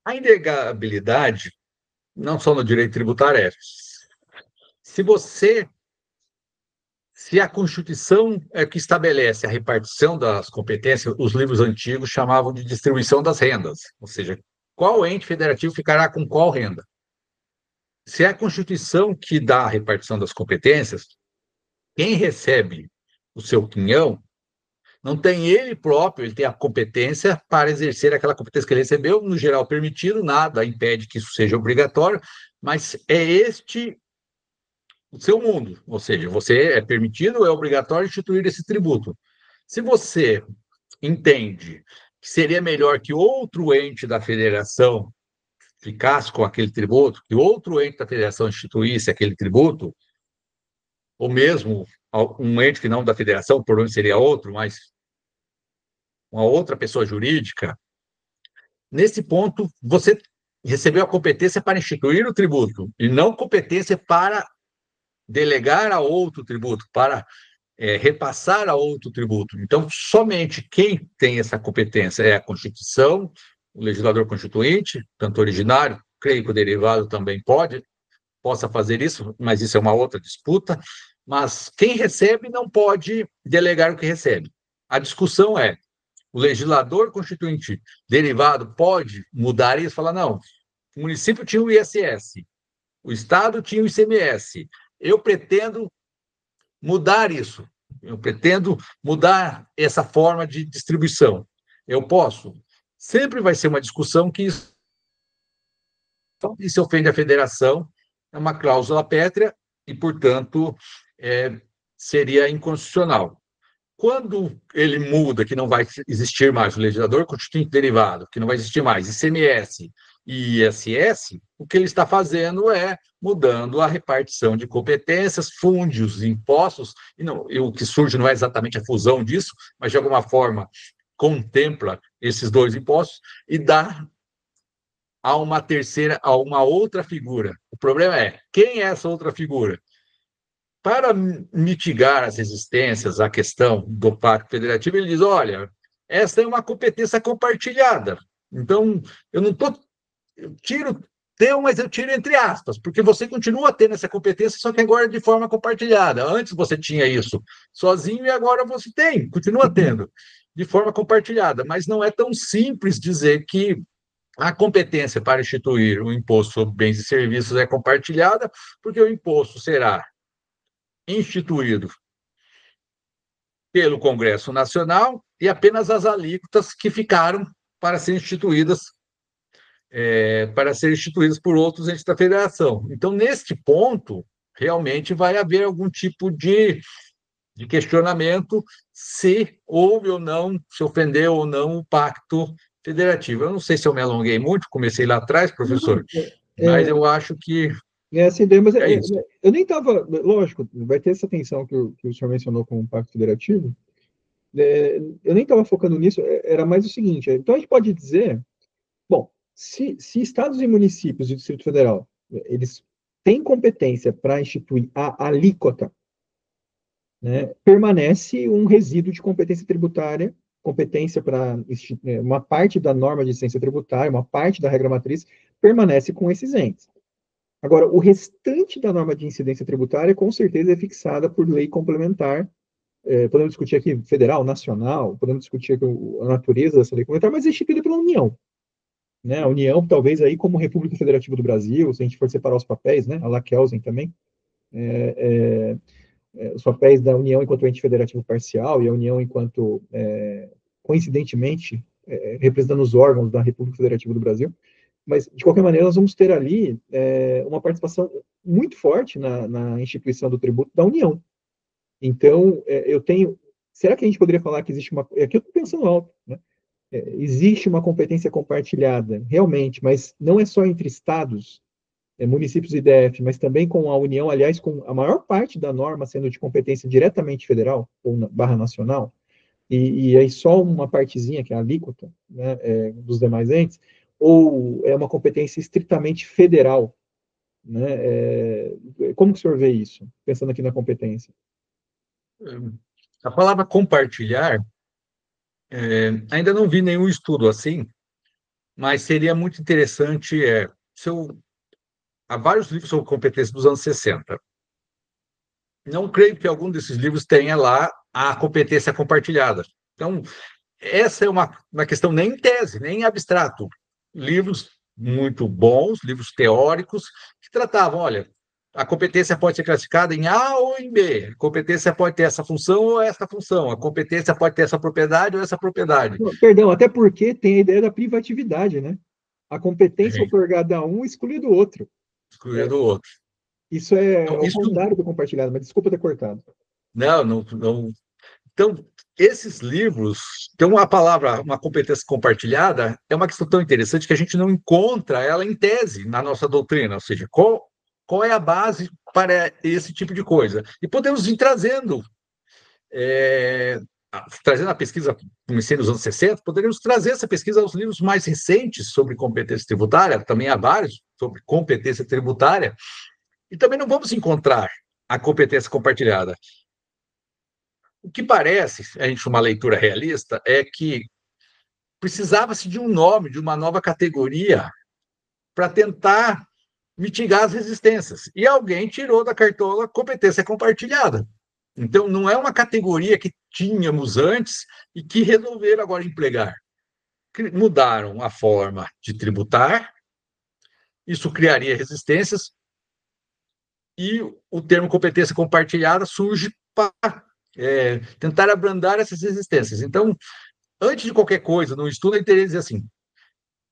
A indelegabilidade, não só no direito tributário, se você, se a Constituição é que estabelece a repartição das competências, os livros antigos chamavam de distribuição das rendas, ou seja, qual ente federativo ficará com qual renda. Se é a Constituição que dá a repartição das competências, quem recebe o seu quinhão não tem ele próprio, ele tem a competência para exercer aquela competência que ele recebeu, no geral permitido, nada impede que isso seja obrigatório, mas é este o seu mundo, ou seja, você é permitido, é obrigatório instituir esse tributo. Se você entende que seria melhor que outro ente da federação ficasse com aquele tributo, que outro ente da federação instituísse aquele tributo, ou mesmo um ente que não da federação, por onde seria outro, mas uma outra pessoa jurídica, nesse ponto, você recebeu a competência para instituir o tributo, e não competência para delegar a outro tributo, para repassar a outro tributo. Então, somente quem tem essa competência é a Constituição, o legislador constituinte, tanto originário, creio que o derivado também possa fazer isso, mas isso é uma outra disputa. Mas quem recebe não pode delegar o que recebe. A discussão é: o legislador constituinte derivado pode mudar isso? Falar, não, o município tinha o ISS, o Estado tinha o ICMS, eu pretendo mudar isso, eu pretendo mudar essa forma de distribuição. Eu posso? Sempre vai ser uma discussão que isso ofende a federação, é uma cláusula pétrea e, portanto, seria inconstitucional. Quando ele muda, que não vai existir mais o legislador constituinte derivado, que não vai existir mais ICMS e ISS, o que ele está fazendo é mudando a repartição de competências, fundos, impostos, e o que surge não é exatamente a fusão disso, mas de alguma forma contempla esses dois impostos e dá a uma terceira, a uma outra figura. O problema é, quem é essa outra figura? Para mitigar as resistências à questão do Pacto Federativo, ele diz: olha, essa é uma competência compartilhada. Então, eu não estou. Eu tiro teu, mas eu tiro entre aspas, porque você continua tendo essa competência, só que agora de forma compartilhada. Antes você tinha isso sozinho e agora você tem, continua tendo, de forma compartilhada. Mas não é tão simples dizer que a competência para instituir o imposto sobre bens e serviços é compartilhada, porque o imposto será instituído pelo Congresso Nacional e apenas as alíquotas que ficaram para serem instituídas por outros entes da federação. Então, neste ponto, realmente vai haver algum tipo de questionamento se houve ou não, se ofendeu ou não o pacto federativo. Eu não sei se eu me alonguei muito, comecei lá atrás, professor, mas eu acho que essa ideia, mas é isso. eu nem estava, lógico, vai ter essa tensão que o senhor mencionou com o Pacto Federativo, eu nem estava focando nisso, era mais o seguinte, então a gente pode dizer, bom, se estados e municípios do Distrito Federal, eles têm competência para instituir a alíquota, né, permanece um resíduo de competência tributária, competência para uma parte da norma de ciência tributária, uma parte da regra matriz, permanece com esses entes. Agora, o restante da norma de incidência tributária, com certeza, é fixada por lei complementar. Podemos discutir aqui federal, nacional, podemos discutir aqui a natureza dessa lei complementar, mas é instituída pela União. Né? A União, talvez, aí como República Federativa do Brasil, se a gente for separar os papéis, né? A La Kelsen também, os papéis da União enquanto ente federativo parcial e a União enquanto, coincidentemente, representando os órgãos da República Federativa do Brasil. Mas, de qualquer maneira, nós vamos ter ali uma participação muito forte na instituição do tributo da União. Então, eu tenho... Será que a gente poderia falar que existe uma... Aqui eu estou pensando alto, né? Existe uma competência compartilhada, realmente, mas não é só entre estados, municípios e DF, mas também com a União, aliás, com a maior parte da norma sendo de competência diretamente federal, ou barra nacional, e aí só uma partezinha, que é a alíquota, né, dos demais entes, ou é uma competência estritamente federal, né? Como que o senhor vê isso, pensando aqui na competência? A palavra compartilhar, ainda não vi nenhum estudo assim, mas seria muito interessante. Há vários livros sobre competência dos anos 60. Não creio que algum desses livros tenha lá a competência compartilhada. Então, essa é uma questão nem em tese, nem em abstrato. Livros muito bons, livros teóricos, que tratavam, olha, a competência pode ser classificada em A ou em B, a competência pode ter essa função ou essa função, a competência pode ter essa propriedade ou essa propriedade. Perdão, até porque tem a ideia da privatividade, né? A competência otorgada a um exclui do outro. Excluir do outro. Isso é Então, o contrário do compartilhado, mas desculpa ter cortado. Não. Então, esses livros, então a palavra, uma competência compartilhada, é uma questão tão interessante que a gente não encontra ela em tese na nossa doutrina, ou seja, qual é a base para esse tipo de coisa. E podemos ir trazendo trazendo a pesquisa, comecei nos anos 60, poderíamos trazer essa pesquisa aos livros mais recentes sobre competência tributária, também há vários sobre competência tributária, e também não vamos encontrar a competência compartilhada. O que parece, a gente uma leitura realista, é que precisava-se de um nome, de uma nova categoria, para tentar mitigar as resistências. E alguém tirou da cartola competência compartilhada. Então, não é uma categoria que tínhamos antes e que resolveram agora empregar. Mudaram a forma de tributar, isso criaria resistências, e o termo competência compartilhada surge para tentar abrandar essas resistências. Então, antes de qualquer coisa, no estudo, eu teria que dizer assim: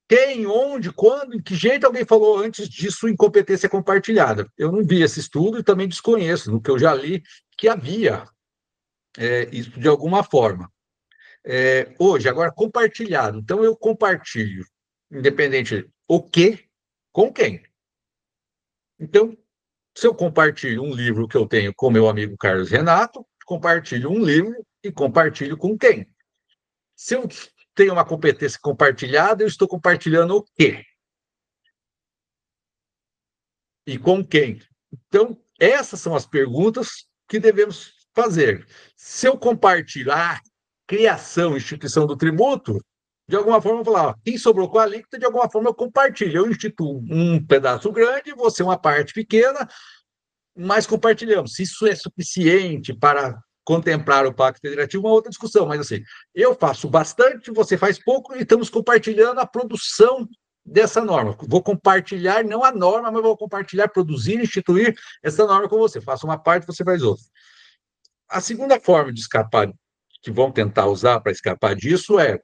quem, onde, quando, em que jeito alguém falou antes disso incompetência compartilhada? Eu não vi esse estudo e também desconheço, no que eu já li, que havia isso de alguma forma. Hoje, agora, compartilhado. Então, eu compartilho, independente o que, com quem. Então, se eu compartilho um livro que eu tenho com meu amigo Carlos Renato, compartilho um livro e compartilho com quem? Se eu tenho uma competência compartilhada, eu estou compartilhando o quê? E com quem? Então, essas são as perguntas que devemos fazer. Se eu compartilhar criação, instituição do tributo, de alguma forma eu vou falar, quem sobrou com a alíquota, de alguma forma eu compartilho. Eu instituo um pedaço grande, você uma parte pequena, mas compartilhamos. Se isso é suficiente para contemplar o Pacto Federativo, uma outra discussão, mas assim, eu faço bastante, você faz pouco, e estamos compartilhando a produção dessa norma. Vou compartilhar, não a norma, mas vou compartilhar, produzir, instituir essa norma com você. Faço uma parte, você faz outra. A segunda forma de escapar, que vão tentar usar para escapar disso, é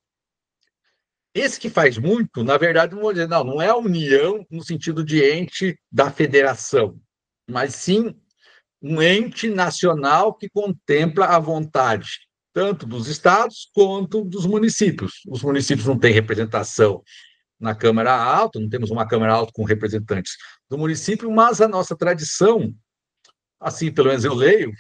esse que faz muito, na verdade, não vou dizer, não é a união no sentido de ente da federação, mas sim um ente nacional que contempla a vontade tanto dos estados quanto dos municípios. Os municípios não têm representação na Câmara Alta, não temos uma Câmara Alta com representantes do município, mas a nossa tradição, assim, pelo menos eu leio,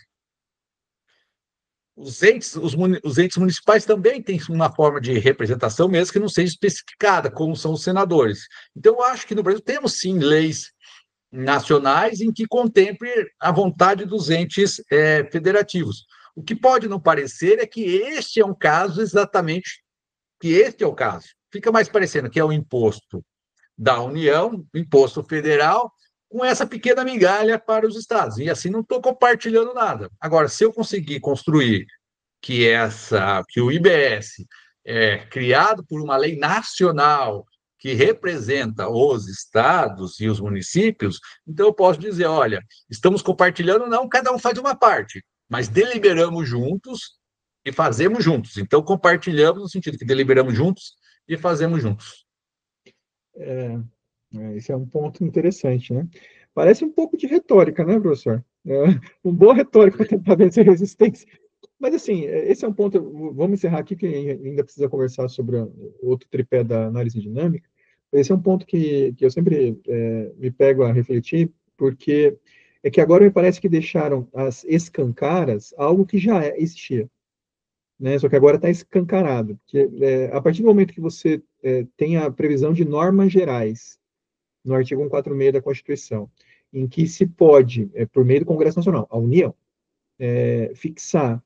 os entes municipais também têm uma forma de representação, mesmo que não seja especificada, como são os senadores. Então, eu acho que no Brasil temos, sim, leis nacionais em que contemple a vontade dos entes federativos. O que pode não parecer é que este é um caso exatamente, que este é o caso. Fica mais parecendo que é o imposto da União, o imposto federal, com essa pequena migalha para os estados. E assim não estou compartilhando nada. Agora, se eu conseguir construir que o IBS é criado por uma lei nacional que representa os estados e os municípios, então eu posso dizer, olha, estamos compartilhando, não, cada um faz uma parte, mas deliberamos juntos e fazemos juntos. Então, compartilhamos no sentido que deliberamos juntos e fazemos juntos. Esse é um ponto interessante, né? Parece um pouco de retórica, né, professor? Uma boa retórica para tentar vencer a resistência. Mas, assim, esse é um ponto. Vamos encerrar aqui, que ainda precisa conversar sobre outro tripé da análise dinâmica. Esse é um ponto que eu sempre me pego a refletir, porque é que agora me parece que deixaram as escancaras algo que já existia, né? Só que agora está escancarado. Que, a partir do momento que você tem a previsão de normas gerais, no artigo 146 da Constituição, em que se pode, por meio do Congresso Nacional, a União, fixar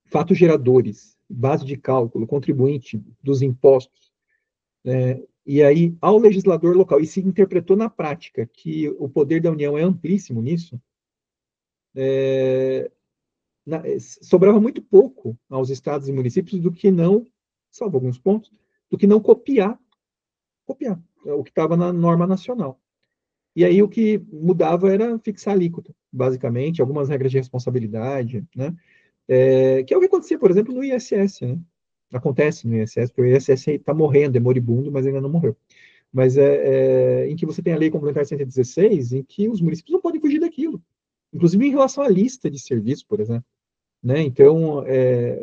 fatos geradores, base de cálculo, contribuinte dos impostos, e aí ao legislador local, e se interpretou na prática que o poder da União é amplíssimo nisso, sobrava muito pouco aos estados e municípios do que não, salvo alguns pontos, do que não copiar o que estava na norma nacional. E aí o que mudava era fixar a alíquota, basicamente, algumas regras de responsabilidade, né? Que é o que acontecia, por exemplo, no ISS, né? Acontece no ISS, porque o ISS está morrendo, é moribundo, mas ainda não morreu. Mas em que você tem a Lei Complementar 116, em que os municípios não podem fugir daquilo, inclusive em relação à lista de serviços, por exemplo. Né? Então,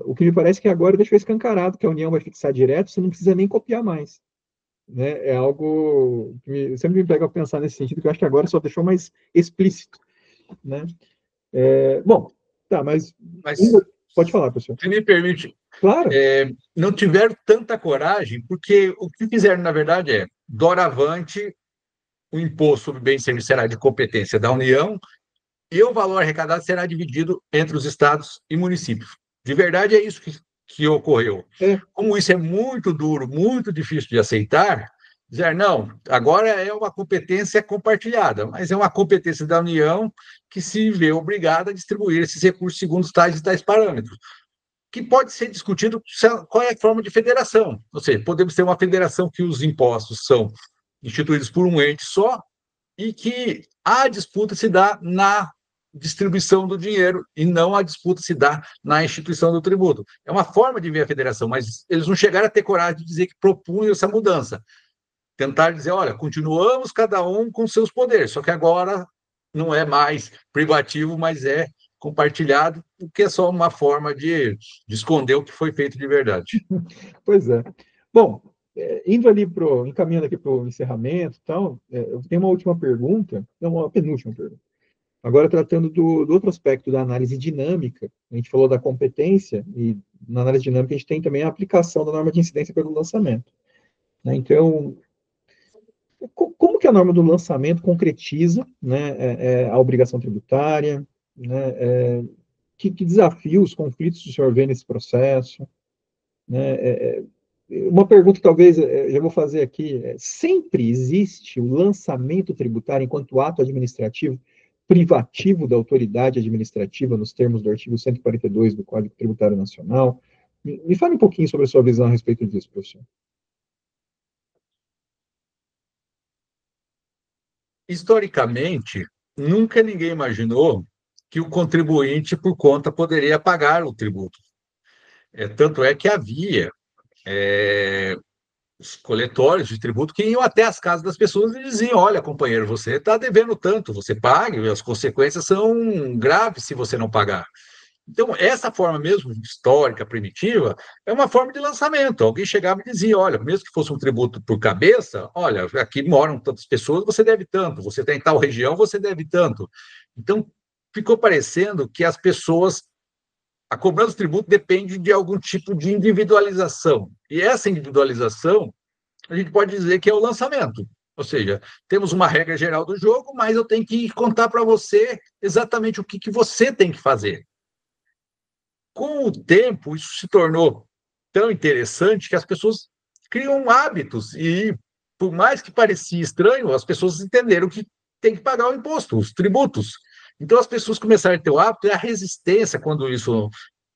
o que me parece que agora deixou escancarado que a União vai fixar direto, você não precisa nem copiar mais. Né? É algo que sempre me pega a pensar nesse sentido, que eu acho que agora só deixou mais explícito. Né? Bom, tá, mas... Pode falar, professor. Se me permite, Claro. não tiveram tanta coragem, porque o que fizeram, na verdade, doravante, o imposto sobre bens e serviços será de competência da União e o valor arrecadado será dividido entre os estados e municípios. De verdade, é isso que ocorreu. É. Como isso é muito duro, muito difícil de aceitar, dizer, não, agora é uma competência compartilhada, mas é uma competência da União que se vê obrigada a distribuir esses recursos segundo tais e tais parâmetros, que pode ser discutido qual é a forma de federação. Ou seja, podemos ter uma federação que os impostos são instituídos por um ente só e que a disputa se dá na distribuição do dinheiro e não a disputa se dá na instituição do tributo. É uma forma de ver a federação, mas eles não chegaram a ter coragem de dizer que propunham essa mudança. Tentar dizer, olha, continuamos cada um com seus poderes, só que agora não é mais privativo, mas é compartilhado, o que é só uma forma de esconder o que foi feito de verdade. Pois é. Bom, indo ali encaminhando aqui para o encerramento, então, eu tenho uma última pergunta, não, uma penúltima pergunta. Agora, tratando do outro aspecto da análise dinâmica, a gente falou da competência, e na análise dinâmica a gente tem também a aplicação da norma de incidência pelo lançamento. Né? Então, como que a norma do lançamento concretiza, né, a obrigação tributária? Né, que desafios, conflitos o senhor vê nesse processo? Né? Uma pergunta, talvez, já vou fazer aqui. Sempre existe o lançamento tributário enquanto ato administrativo privativo da autoridade administrativa, nos termos do artigo 142 do Código Tributário Nacional? Me fale um pouquinho sobre a sua visão a respeito disso, professor. Historicamente, nunca ninguém imaginou que o contribuinte, por conta, poderia pagar o tributo. Tanto é que havia os coletórios de tributo que iam até as casas das pessoas e diziam: olha, companheiro, você está devendo tanto, você pague, e as consequências são graves se você não pagar. Então, essa forma mesmo histórica, primitiva, é uma forma de lançamento. Alguém chegava e dizia: olha, mesmo que fosse um tributo por cabeça, olha, aqui moram tantas pessoas, você deve tanto, você está em tal região, você deve tanto. Então, ficou parecendo que as pessoas, a cobrança do tributo depende de algum tipo de individualização. E essa individualização, a gente pode dizer que é o lançamento. Ou seja, temos uma regra geral do jogo, mas eu tenho que contar para você exatamente o que você tem que fazer. Com o tempo, isso se tornou tão interessante que as pessoas criam hábitos e, por mais que parecia estranho, as pessoas entenderam que tem que pagar o imposto, os tributos. Então, as pessoas começaram a ter o hábito e a resistência, quando isso,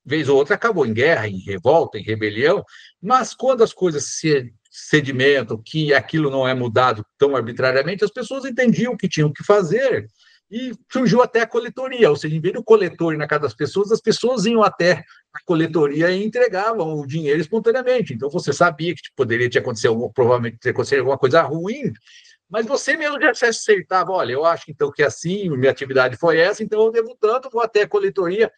vez ou outra, acabou em guerra, em revolta, em rebelião, mas quando as coisas se sedimentam, que aquilo não é mudado tão arbitrariamente, as pessoas entendiam o que tinham que fazer e surgiu até a coletoria, ou seja, em vez do coletor ir na casa das pessoas, as pessoas iam até a coletoria e entregavam o dinheiro espontaneamente. Então, você sabia que poderia ter acontecido, provavelmente ter acontecido alguma coisa ruim, mas você mesmo já se acertava: olha, eu acho então que assim, minha atividade foi essa, então eu devo tanto, vou até a coletoria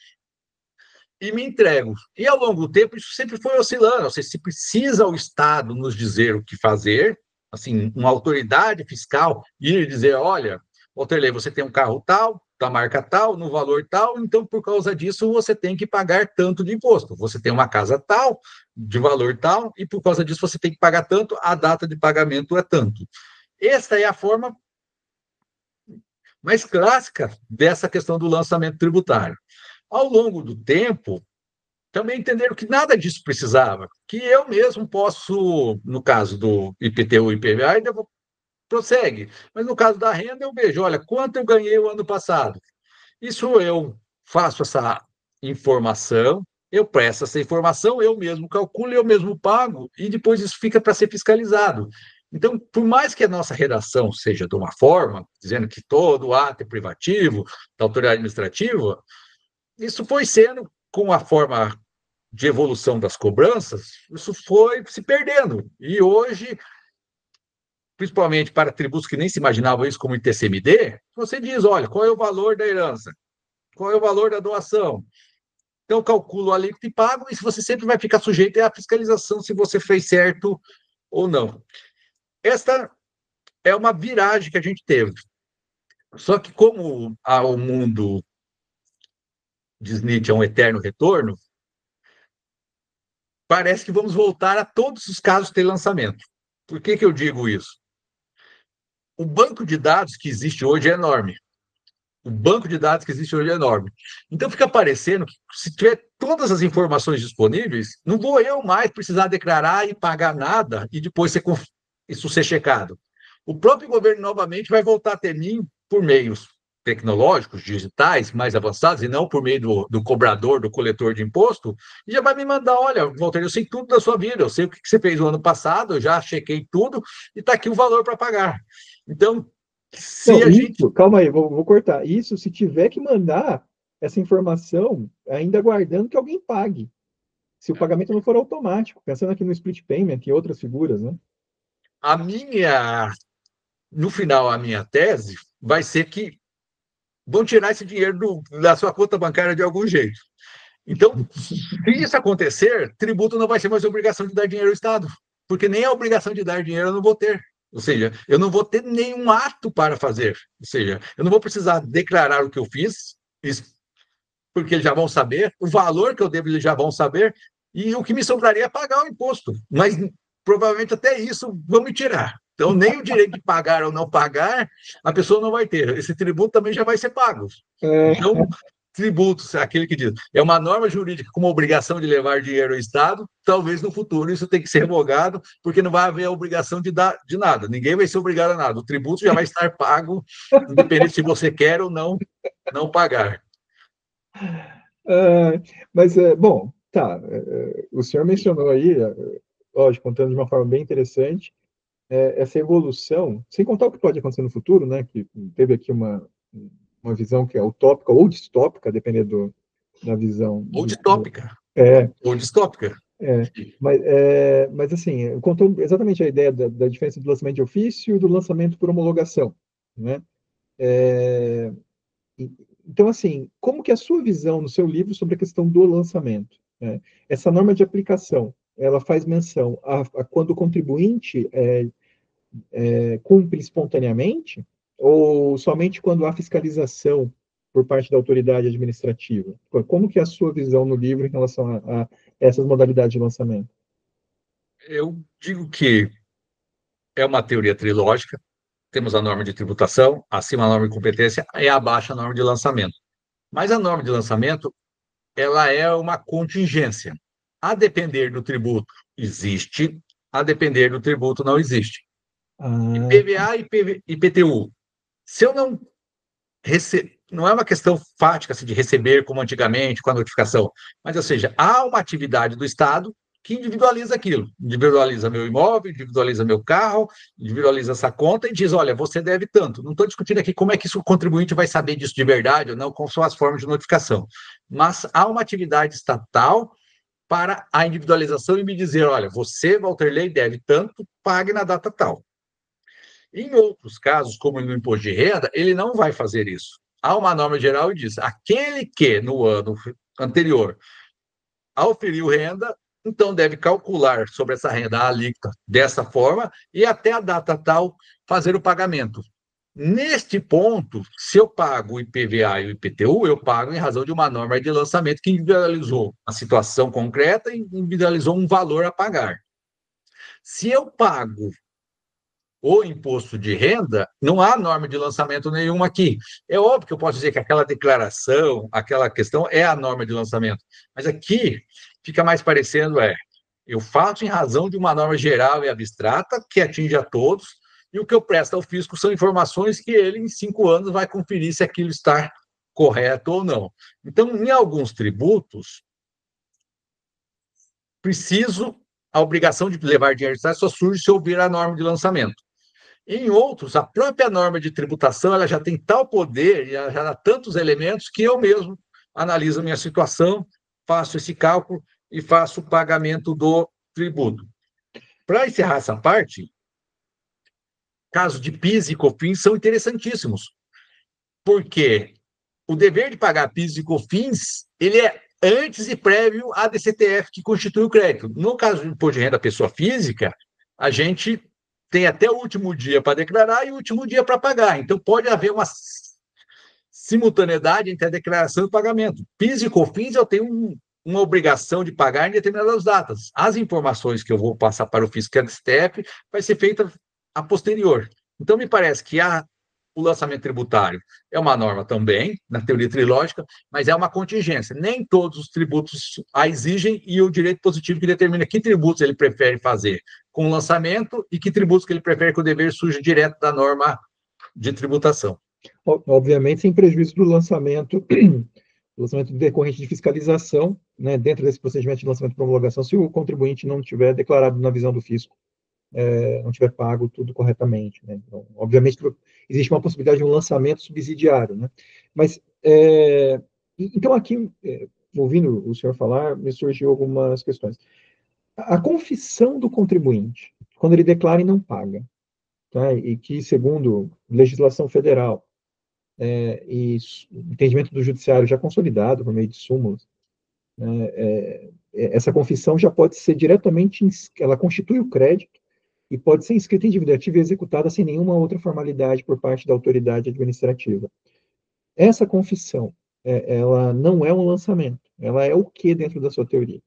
e me entrego. E ao longo do tempo, isso sempre foi oscilando. Ou seja, se precisa o Estado nos dizer o que fazer, assim, uma autoridade fiscal ir dizer: olha, Walterley, você tem um carro tal, da marca tal, no valor tal, então por causa disso você tem que pagar tanto de imposto. Você tem uma casa tal, de valor tal, e por causa disso você tem que pagar tanto, a data de pagamento é tanto. Essa é a forma mais clássica dessa questão do lançamento tributário. Ao longo do tempo, também entenderam que nada disso precisava, que eu mesmo posso, no caso do IPTU e IPVA, ainda prossegue, mas no caso da renda eu vejo: olha, quanto eu ganhei o ano passado. Isso eu faço essa informação, eu presto essa informação, eu mesmo calculo, eu mesmo pago, e depois isso fica para ser fiscalizado. Então, por mais que a nossa redação seja de uma forma, dizendo que todo ato é privativo, da autoridade administrativa, isso foi sendo, com a forma de evolução das cobranças, isso foi se perdendo. E hoje, principalmente para tributos que nem se imaginavam isso como ITCMD, você diz: olha, qual é o valor da herança? Qual é o valor da doação? Então, eu calculo a alíquota e pago, e você sempre vai ficar sujeito à fiscalização se você fez certo ou não. Esta é uma viragem que a gente teve. Só que como o mundo diz Nietzsche é um eterno retorno, parece que vamos voltar a todos os casos ter lançamento. Por que eu digo isso? O banco de dados que existe hoje é enorme. O banco de dados que existe hoje é enorme. Então fica parecendo que, se tiver todas as informações disponíveis, não vou eu mais precisar declarar e pagar nada e depois isso ser checado. O próprio governo, novamente, vai voltar a ter mim por meios tecnológicos, digitais, mais avançados, e não por meio do cobrador, do coletor de imposto, e já vai me mandar, olha, Walter, eu sei tudo da sua vida, eu sei o que você fez no ano passado, eu já chequei tudo, e está aqui o valor para pagar. Então, se Não, a gente... calma aí, vou cortar. Isso se tiver que mandar essa informação, ainda aguardando que alguém pague. Se o pagamento não for automático, pensando aqui no split payment e outras figuras, né? A minha, no final, a minha tese vai ser que vão tirar esse dinheiro da sua conta bancária de algum jeito. Então, se isso acontecer, tributo não vai ser mais obrigação de dar dinheiro ao Estado, porque nem a obrigação de dar dinheiro eu não vou ter. Ou seja, eu não vou ter nenhum ato para fazer. Ou seja, eu não vou precisar declarar o que eu fiz, porque eles já vão saber, o valor que eu devo eles já vão saber, e o que me sobraria é pagar o imposto. Mas provavelmente até isso vão me tirar. Então, nem o direito de pagar ou não pagar, a pessoa não vai ter. Esse tributo também já vai ser pago. Então, tributos, aquele que diz, é uma norma jurídica com uma obrigação de levar dinheiro ao Estado, talvez no futuro isso tenha que ser revogado, porque não vai haver a obrigação de dar de nada. Ninguém vai ser obrigado a nada. O tributo já vai estar pago, independente se você quer ou não pagar. Mas, bom, tá. O senhor mencionou aí, lógico, contando de uma forma bem interessante, essa evolução, sem contar o que pode acontecer no futuro, né? Que teve aqui uma visão que é utópica ou distópica, dependendo da visão. Ou distópica. É, Ou distópica. é, mas assim, contou exatamente a ideia da diferença do lançamento de ofício e do lançamento por homologação, né? É, então, assim, como que é a sua visão no seu livro sobre a questão do lançamento? Né? Essa norma de aplicação, ela faz menção a quando o contribuinte cumpre espontaneamente ou somente quando há fiscalização por parte da autoridade administrativa? Como que é a sua visão no livro em relação a essas modalidades de lançamento? Eu digo que é uma teoria trilógica. Temos a norma de tributação, acima a norma de competência e abaixo a norma de lançamento. Mas a norma de lançamento, ela é uma contingência. A depender do tributo, existe. A depender do tributo, não existe. Ah, IPVA e IPTU. Se eu não não é uma questão fática assim, de receber como antigamente, com a notificação, mas, ou seja, há uma atividade do Estado que individualiza aquilo, individualiza meu imóvel, individualiza meu carro, individualiza essa conta e diz, olha, você deve tanto. Não estou discutindo aqui como é que o contribuinte vai saber disso de verdade ou não, quais são as formas de notificação, mas há uma atividade estatal para a individualização e me dizer, olha, você, Walter Ley, deve tanto, pague na data tal. Em outros casos, como no imposto de renda, ele não vai fazer isso. Há uma norma geral e diz: aquele que no ano anterior auferiu renda, então deve calcular sobre essa renda a alíquota dessa forma e até a data tal fazer o pagamento. Neste ponto, se eu pago o IPVA e o IPTU, eu pago em razão de uma norma de lançamento que individualizou a situação concreta e individualizou um valor a pagar. Se eu pago o imposto de renda, não há norma de lançamento nenhuma aqui. É óbvio que eu posso dizer que aquela declaração, aquela questão é a norma de lançamento, mas aqui fica mais parecendo eu faço em razão de uma norma geral e abstrata que atinge a todos, e o que eu presto ao fisco são informações que ele, em 5 anos, vai conferir se aquilo está correto ou não. Então, em alguns tributos, a obrigação de levar dinheiro de só surge se ouvir a norma de lançamento. Em outros, a própria norma de tributação ela já tem tal poder, já dá tantos elementos que eu mesmo analiso a minha situação, faço esse cálculo e faço o pagamento do tributo. Para encerrar essa parte, casos de PIS e COFINS são interessantíssimos, porque o dever de pagar PIS e COFINS ele é antes e prévio à DCTF que constitui o crédito. No caso do imposto de renda da pessoa física, a gente tem até o último dia para declarar e o último dia para pagar. Então, pode haver uma simultaneidade entre a declaração e o pagamento. PIS e COFINS, eu tenho uma obrigação de pagar em determinadas datas. As informações que eu vou passar para o fiscal STF vai ser feita a posterior. Então, me parece que o lançamento tributário é uma norma também, na teoria trilógica, mas é uma contingência. Nem todos os tributos a exigem e o direito positivo que determina que tributos ele prefere fazer com o lançamento e que tributos que ele prefere que o dever surja direto da norma de tributação. Obviamente, sem prejuízo do lançamento decorrente de fiscalização, né, dentro desse procedimento de lançamento e promulgação, se o contribuinte não tiver declarado na visão do fisco, não tiver pago tudo corretamente. Né? Então, obviamente, existe uma possibilidade de um lançamento subsidiário. Né? Mas, então, aqui, ouvindo o senhor falar, me surgiu algumas questões. A confissão do contribuinte, quando ele declara e não paga, tá? E que, segundo legislação federal, e entendimento do judiciário já consolidado por meio de súmulas, né, essa confissão já pode ser diretamente, ela constitui o crédito e pode ser inscrita em dívida ativa e executada sem nenhuma outra formalidade por parte da autoridade administrativa. Essa confissão, ela não é um lançamento, ela é o que dentro da sua teoria?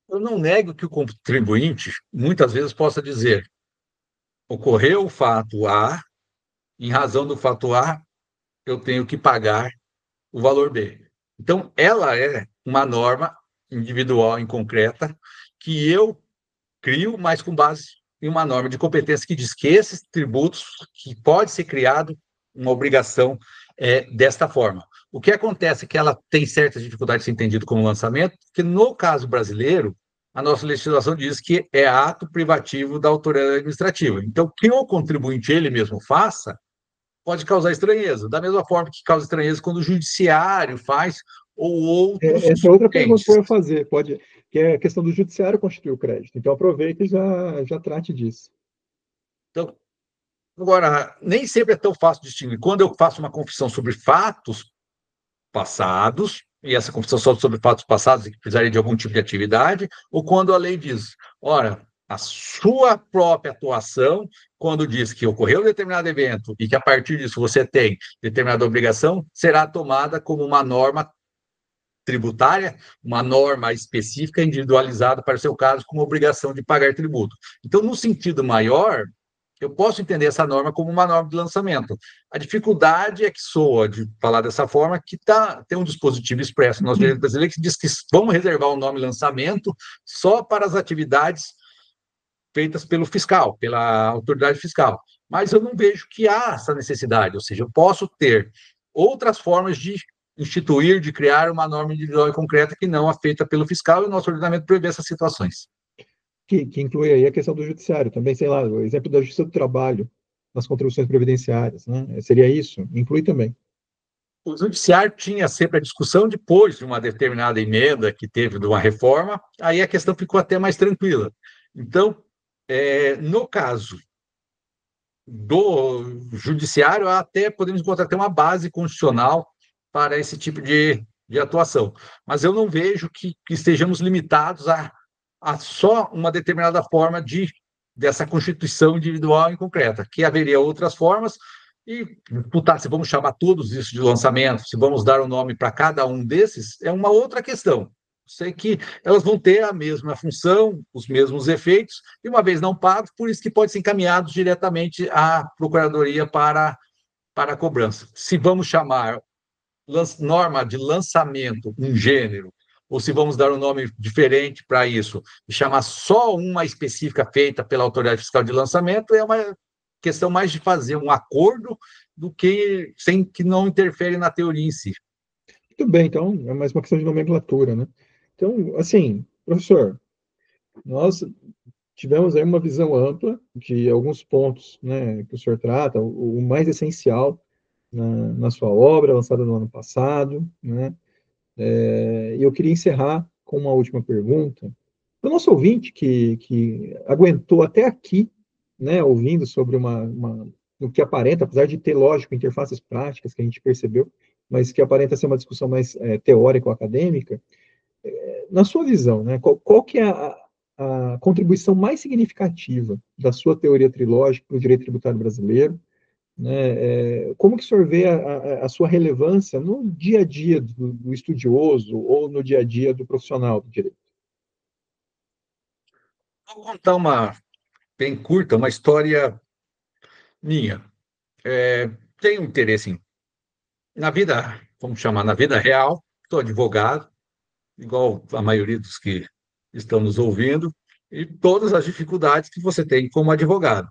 Eu não nego que o contribuinte muitas vezes possa dizer: ocorreu o fato A, em razão do fato A, eu tenho que pagar o valor B. Então, ela é uma norma individual e concreta que eu crio, mas com base em uma norma de competência que diz que esses tributos, que pode ser criado uma obrigação desta forma. O que acontece é que ela tem certas dificuldades de ser entendido como lançamento, porque no caso brasileiro, a nossa legislação diz que é ato privativo da autoridade administrativa. Então, que o contribuinte ele mesmo faça, pode causar estranheza, da mesma forma que causa estranheza quando o judiciário faz ou outros Essa é outra pergunta que eu entes. ia fazer, que é a questão do judiciário constituir o crédito. Então, aproveita e já trate disso. Então, agora, nem sempre é tão fácil distinguir. Quando eu faço uma confissão sobre fatos passados, e essa confissão só sobre fatos passados que precisaria de algum tipo de atividade, ou quando a lei diz, ora, a sua própria atuação, quando diz que ocorreu um determinado evento e que a partir disso você tem determinada obrigação, será tomada como uma norma tributária, uma norma específica individualizada para o seu caso, com obrigação de pagar tributo. Então, no sentido maior, eu posso entender essa norma como uma norma de lançamento. A dificuldade é que soa de falar dessa forma, que tem um dispositivo expresso no nosso direito brasileiro que diz que vamos reservar o nome lançamento só para as atividades feitas pelo fiscal, pela autoridade fiscal. Mas eu não vejo que há essa necessidade, ou seja, eu posso ter outras formas de instituir, de criar uma norma individual e concreta que não a feita pelo fiscal, e o nosso ordenamento prevê essas situações. Que inclui aí a questão do judiciário também, sei lá, o exemplo da Justiça do Trabalho, nas contribuições previdenciárias, né? Seria isso? Inclui também. O judiciário tinha sempre a discussão depois de uma determinada emenda que teve de uma reforma, aí a questão ficou até mais tranquila. Então, no caso do judiciário, até podemos encontrar até uma base constitucional para esse tipo de atuação. Mas eu não vejo que estejamos limitados a só uma determinada forma dessa constituição individual e concreta, que haveria outras formas, e se vamos chamar todos isso de lançamento, se vamos dar um nome para cada um desses, é uma outra questão. Sei que elas vão ter a mesma função, os mesmos efeitos, e uma vez não pagos, por isso que pode ser encaminhados diretamente à Procuradoria para a cobrança. Se vamos chamar norma de lançamento um gênero, ou se vamos dar um nome diferente para isso, e chamar só uma específica feita pela autoridade fiscal de lançamento, é uma questão mais de fazer um acordo do que sem que não interfere na teoria em si. Muito bem, então, é mais uma questão de nomenclatura, né? Então, assim, professor, nós tivemos aí uma visão ampla de alguns pontos, né, que o senhor trata, o mais essencial na sua obra, lançada no ano passado, né? E eu queria encerrar com uma última pergunta. Para o nosso ouvinte que aguentou até aqui, né, ouvindo sobre o que aparenta, apesar de ter, lógico, interfaces práticas que a gente percebeu, mas que aparenta ser uma discussão mais teórica ou acadêmica, na sua visão, né, qual que é a contribuição mais significativa da sua teoria trilógica para o direito tributário brasileiro, né? Como que o senhor vê a sua relevância no dia a dia do estudioso ou no dia a dia do profissional do direito? Vou contar uma bem curta, uma história minha. Tenho interesse na vida, vamos chamar, na vida real. Sou advogado, igual a maioria dos que estão nos ouvindo, e todas as dificuldades que você tem como advogado.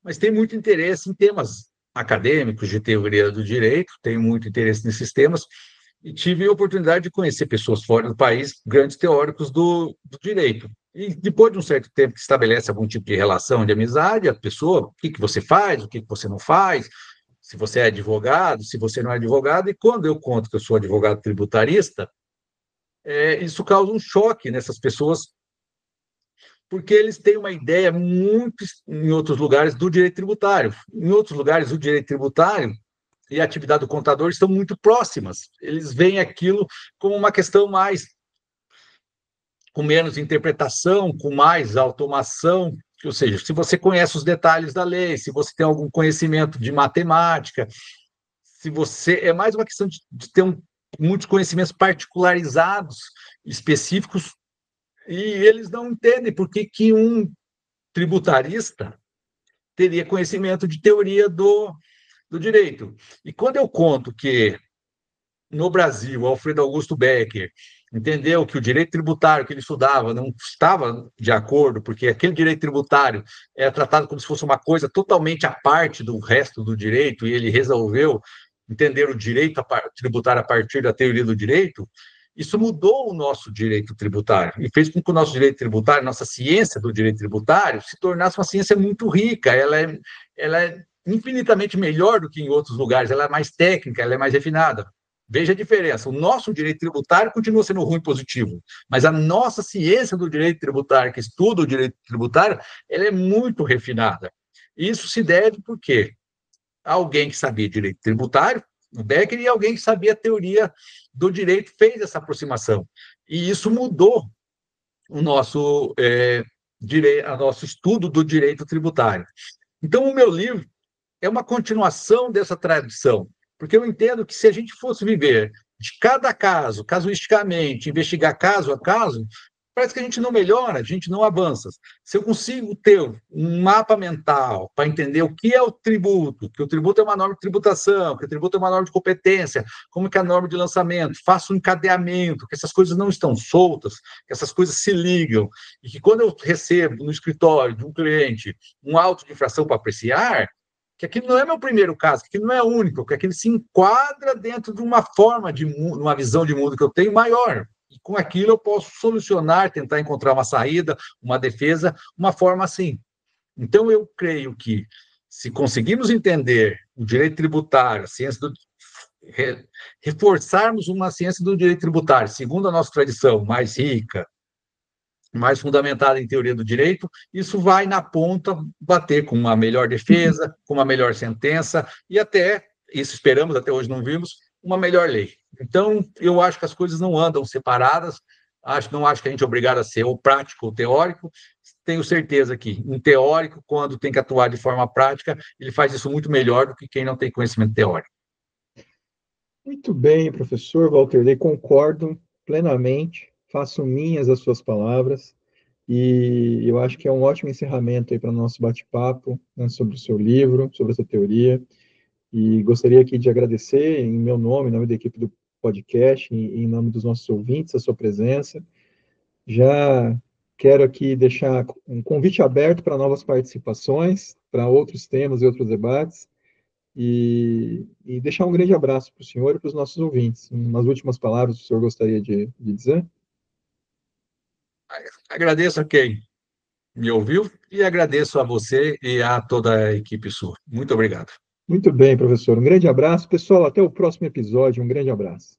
Mas tenho muito interesse em temas acadêmicos de teoria do direito, tenho muito interesse nesses temas, e tive a oportunidade de conhecer pessoas fora do país, grandes teóricos do direito. E depois de um certo tempo que estabelece algum tipo de relação de amizade, a pessoa, o que que você faz, o que que você não faz, se você é advogado, se você não é advogado, e quando eu conto que eu sou advogado tributarista, isso causa um choque nessas pessoas, porque eles têm uma ideia muito, em outros lugares, do direito tributário. Em outros lugares, o direito tributário e a atividade do contador estão muito próximas. Eles veem aquilo como uma questão mais, com menos interpretação, com mais automação. Ou seja, se você conhece os detalhes da lei, se você tem algum conhecimento de matemática, se você. É mais uma questão de ter muitos conhecimentos particularizados, específicos, e eles não entendem por que, que um tributarista teria conhecimento de teoria do direito. E quando eu conto que no Brasil, Alfredo Augusto Becker entendeu que o direito tributário que ele estudava não estava de acordo, porque aquele direito tributário é tratado como se fosse uma coisa totalmente à parte do resto do direito, e ele resolveu entender o direito tributário a partir da teoria do direito. Isso mudou o nosso direito tributário e fez com que o nosso direito tributário, nossa ciência do direito tributário, se tornasse uma ciência muito rica. Ela é infinitamente melhor do que em outros lugares, ela é mais técnica, ela é mais refinada. Veja a diferença. O nosso direito tributário continua sendo ruim positivo, mas a nossa ciência do direito tributário, que estuda o direito tributário, ela é muito refinada. Isso se deve por quê? Alguém que sabia direito tributário, o Becker, e alguém que sabia a teoria do direito fez essa aproximação. E isso mudou o nosso, nosso estudo do direito tributário. Então, o meu livro é uma continuação dessa tradição, porque eu entendo que se a gente fosse viver de cada caso, casuisticamente, investigar caso a caso, parece que a gente não melhora, a gente não avança. Se eu consigo ter um mapa mental para entender o que é o tributo, que o tributo é uma norma de tributação, que o tributo é uma norma de competência, como que é a norma de lançamento, faço um encadeamento, que essas coisas não estão soltas, que essas coisas se ligam, e que quando eu recebo no escritório de um cliente um auto de infração para apreciar, que aquilo não é meu primeiro caso, que aquilo não é único, que aquilo se enquadra dentro de uma forma de mundo, uma visão de mundo que eu tenho maior. E com aquilo eu posso solucionar, tentar encontrar uma saída, uma defesa, uma forma assim. Então, eu creio que, se conseguirmos entender o direito tributário, a ciência do, reforçarmos uma ciência do direito tributário, segundo a nossa tradição, mais rica, mais fundamentada em teoria do direito, isso vai, na ponta, bater com uma melhor defesa, com uma melhor sentença e até, isso esperamos, até hoje não vimos, uma melhor lei. Então, eu acho que as coisas não andam separadas, não acho que a gente é obrigado a ser ou prático ou teórico. Tenho certeza que um teórico, quando tem que atuar de forma prática, ele faz isso muito melhor do que quem não tem conhecimento teórico. Muito bem, professor Walter Ley, concordo plenamente, faço minhas as suas palavras, e eu acho que é um ótimo encerramento aí para o nosso bate-papo, né, sobre o seu livro, sobre essa teoria, e gostaria aqui de agradecer, em meu nome, em nome da equipe do podcast, em nome dos nossos ouvintes, a sua presença. Já quero aqui deixar um convite aberto para novas participações, para outros temas e outros debates, e deixar um grande abraço para o senhor e para os nossos ouvintes. Umas últimas palavras o senhor gostaria de dizer? Agradeço a quem me ouviu e agradeço a você e a toda a equipe sua. Muito obrigado. Muito bem, professor. Um grande abraço. Pessoal, até o próximo episódio. Um grande abraço.